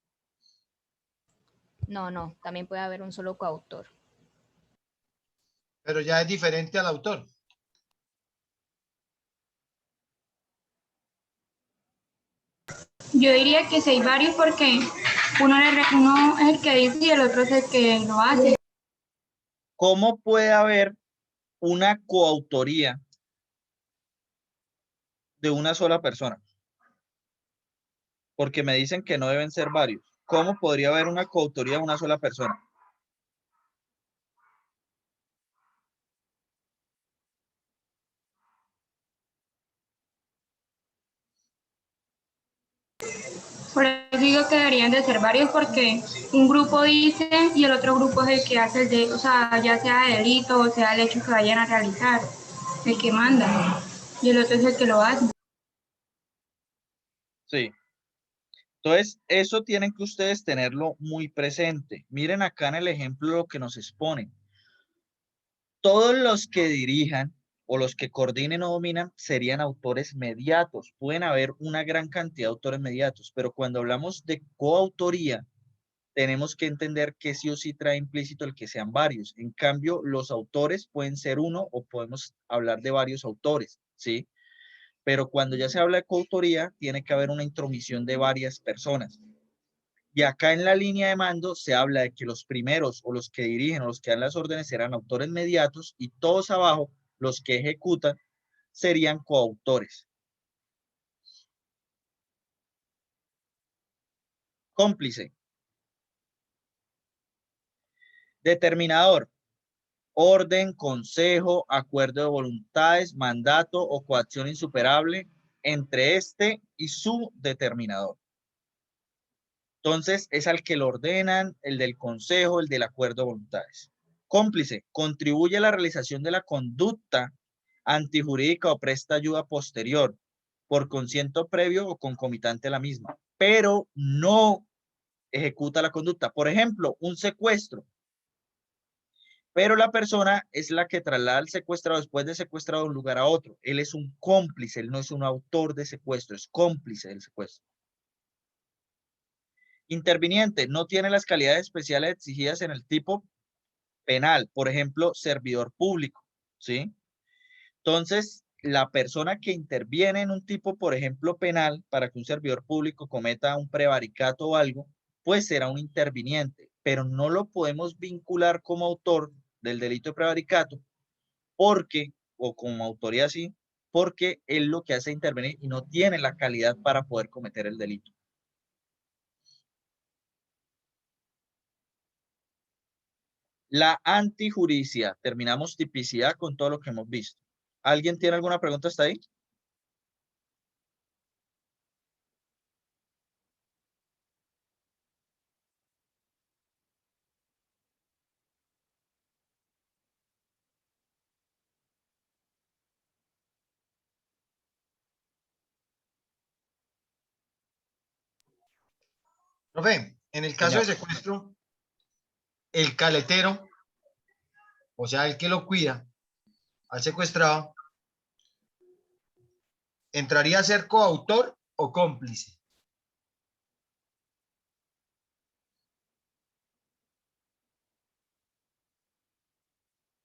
No, también puede haber un solo coautor. pero ya es diferente al autor. Yo diría que si hay varios porque uno es el que dice y el otro es el que lo hace. ¿Cómo puede haber una coautoría de una sola persona? Porque me dicen que no deben ser varios. ¿Cómo podría haber una coautoría de una sola persona? Por eso digo que deberían de ser varios porque un grupo dice y el otro grupo es el que hace el de, o sea, ya sea delito o sea el hecho que vayan a realizar, el que manda, y el otro es el que lo hace. Sí. Entonces, eso tienen que ustedes tenerlo muy presente. Miren acá en el ejemplo lo que nos exponen. Todos los que dirijan o los que coordinen o dominan serían autores mediatos. Pueden haber una gran cantidad de autores mediatos, pero cuando hablamos de coautoría, tenemos que entender que sí o sí trae implícito el que sean varios. En cambio, los autores pueden ser uno o podemos hablar de varios autores, ¿sí? Pero cuando ya se habla de coautoría, tiene que haber una intromisión de varias personas. Y acá en la línea de mando se habla de que los primeros o los que dirigen o los que dan las órdenes serán autores mediatos y todos abajo, los que ejecutan, serían coautores. Cómplice. Determinador. Orden, consejo, acuerdo de voluntades, mandato o coacción insuperable entre este y su determinador. Entonces, es al que lo ordenan, el del consejo, el del acuerdo de voluntades. Cómplice, contribuye a la realización de la conducta antijurídica o presta ayuda posterior por consiento previo o concomitante a la misma, pero no ejecuta la conducta. Por ejemplo, un secuestro, pero la persona es la que traslada al secuestrado después de secuestrado de un lugar a otro. Él es un cómplice, él no es un autor de secuestro, es cómplice del secuestro. Interviniente, no tiene las calidades especiales exigidas en el tipo penal, por ejemplo, servidor público, ¿sí? Entonces, la persona que interviene en un tipo, por ejemplo, penal, para que un servidor público cometa un prevaricato o algo, pues será un interviniente, pero no lo podemos vincular como autor del delito de prevaricato, porque, o como autoría sí, porque él lo que hace es intervenir y no tiene la calidad para poder cometer el delito. La antijuricia. Terminamos tipicidad con todo lo que hemos visto. ¿Alguien tiene alguna pregunta hasta ahí? Profe, en el caso de Señor. secuestro, el caletero, o sea, el que lo cuida al secuestrado, ¿entraría a ser coautor o cómplice?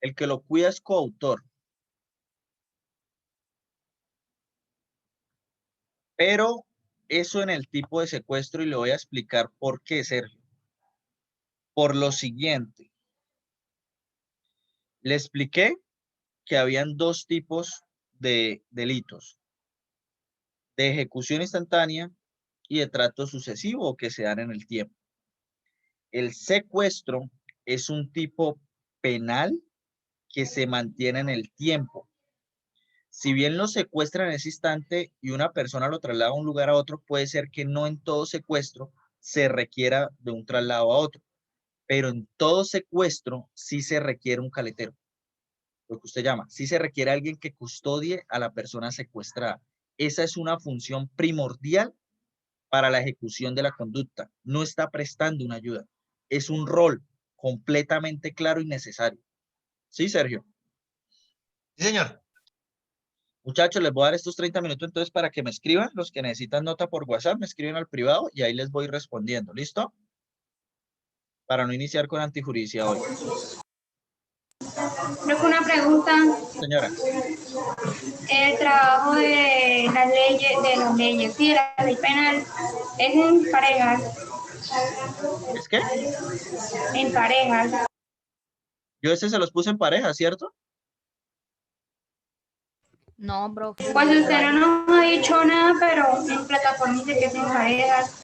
El que lo cuida es coautor. Pero eso en el tipo de secuestro, y le voy a explicar por qué, Sergio. Por lo siguiente. Le expliqué que habían dos tipos de delitos: de ejecución instantánea y de trato sucesivo que se dan en el tiempo. El secuestro es un tipo penal que se mantiene en el tiempo. Si bien lo secuestran en ese instante y una persona lo traslada de un lugar a otro, puede ser que no en todo secuestro se requiera de un traslado a otro, pero en todo secuestro sí se requiere un caletero, lo que usted llama, sí se requiere alguien que custodie a la persona secuestrada. Esa es una función primordial para la ejecución de la conducta. No está prestando una ayuda. Es un rol completamente claro y necesario. ¿Sí, Sergio? Sí, señor. Muchachos, les voy a dar estos 30 minutos entonces para que me escriban. Los que necesitan nota por WhatsApp, me escriben al privado y ahí les voy respondiendo. ¿Listo? Para no iniciar con antijuridicia hoy. Creo que una pregunta, Señora, el trabajo de las leyes, sí, de la ley penal, es en parejas, ¿es que? en parejas. Yo se los puse en pareja, ¿cierto? No, profe. Pues usted no nos ha dicho nada, pero en plataforma dice que es en parejas.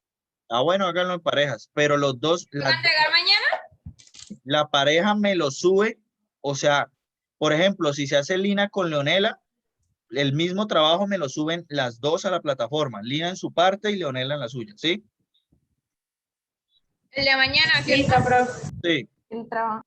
Ah, bueno, háganlo en parejas, pero los dos, ¿Va a entregar mañana? la pareja me lo sube, o sea, por ejemplo, si se hace Lina con Leonela, el mismo trabajo me lo suben las dos a la plataforma, Lina en su parte y Leonela en la suya, ¿sí? El de mañana, listo, profe. Sí. El trabajo.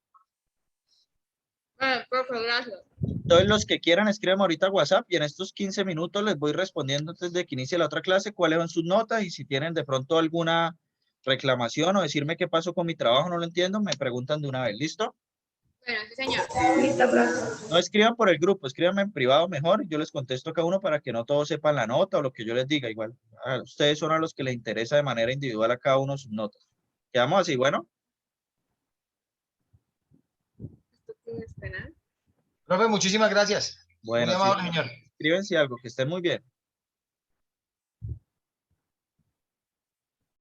Profe, gracias. Entonces, los que quieran, escriban ahorita a WhatsApp y en estos 15 minutos les voy respondiendo antes de que inicie la otra clase cuáles son sus notas y si tienen de pronto alguna reclamación o decirme qué pasó con mi trabajo, no lo entiendo, me preguntan de una vez, ¿listo? Bueno, sí, señor. Listo, profe. No escriban por el grupo, escríbanme en privado mejor, yo les contesto a cada uno para que no todos sepan la nota o lo que yo les diga, igual. Ustedes son a los que les interesa de manera individual a cada uno sus notas. Quedamos así, bueno. Profe, muchísimas gracias. Muy Bueno, sí. amable, señor. Escríbense algo, que estén muy bien.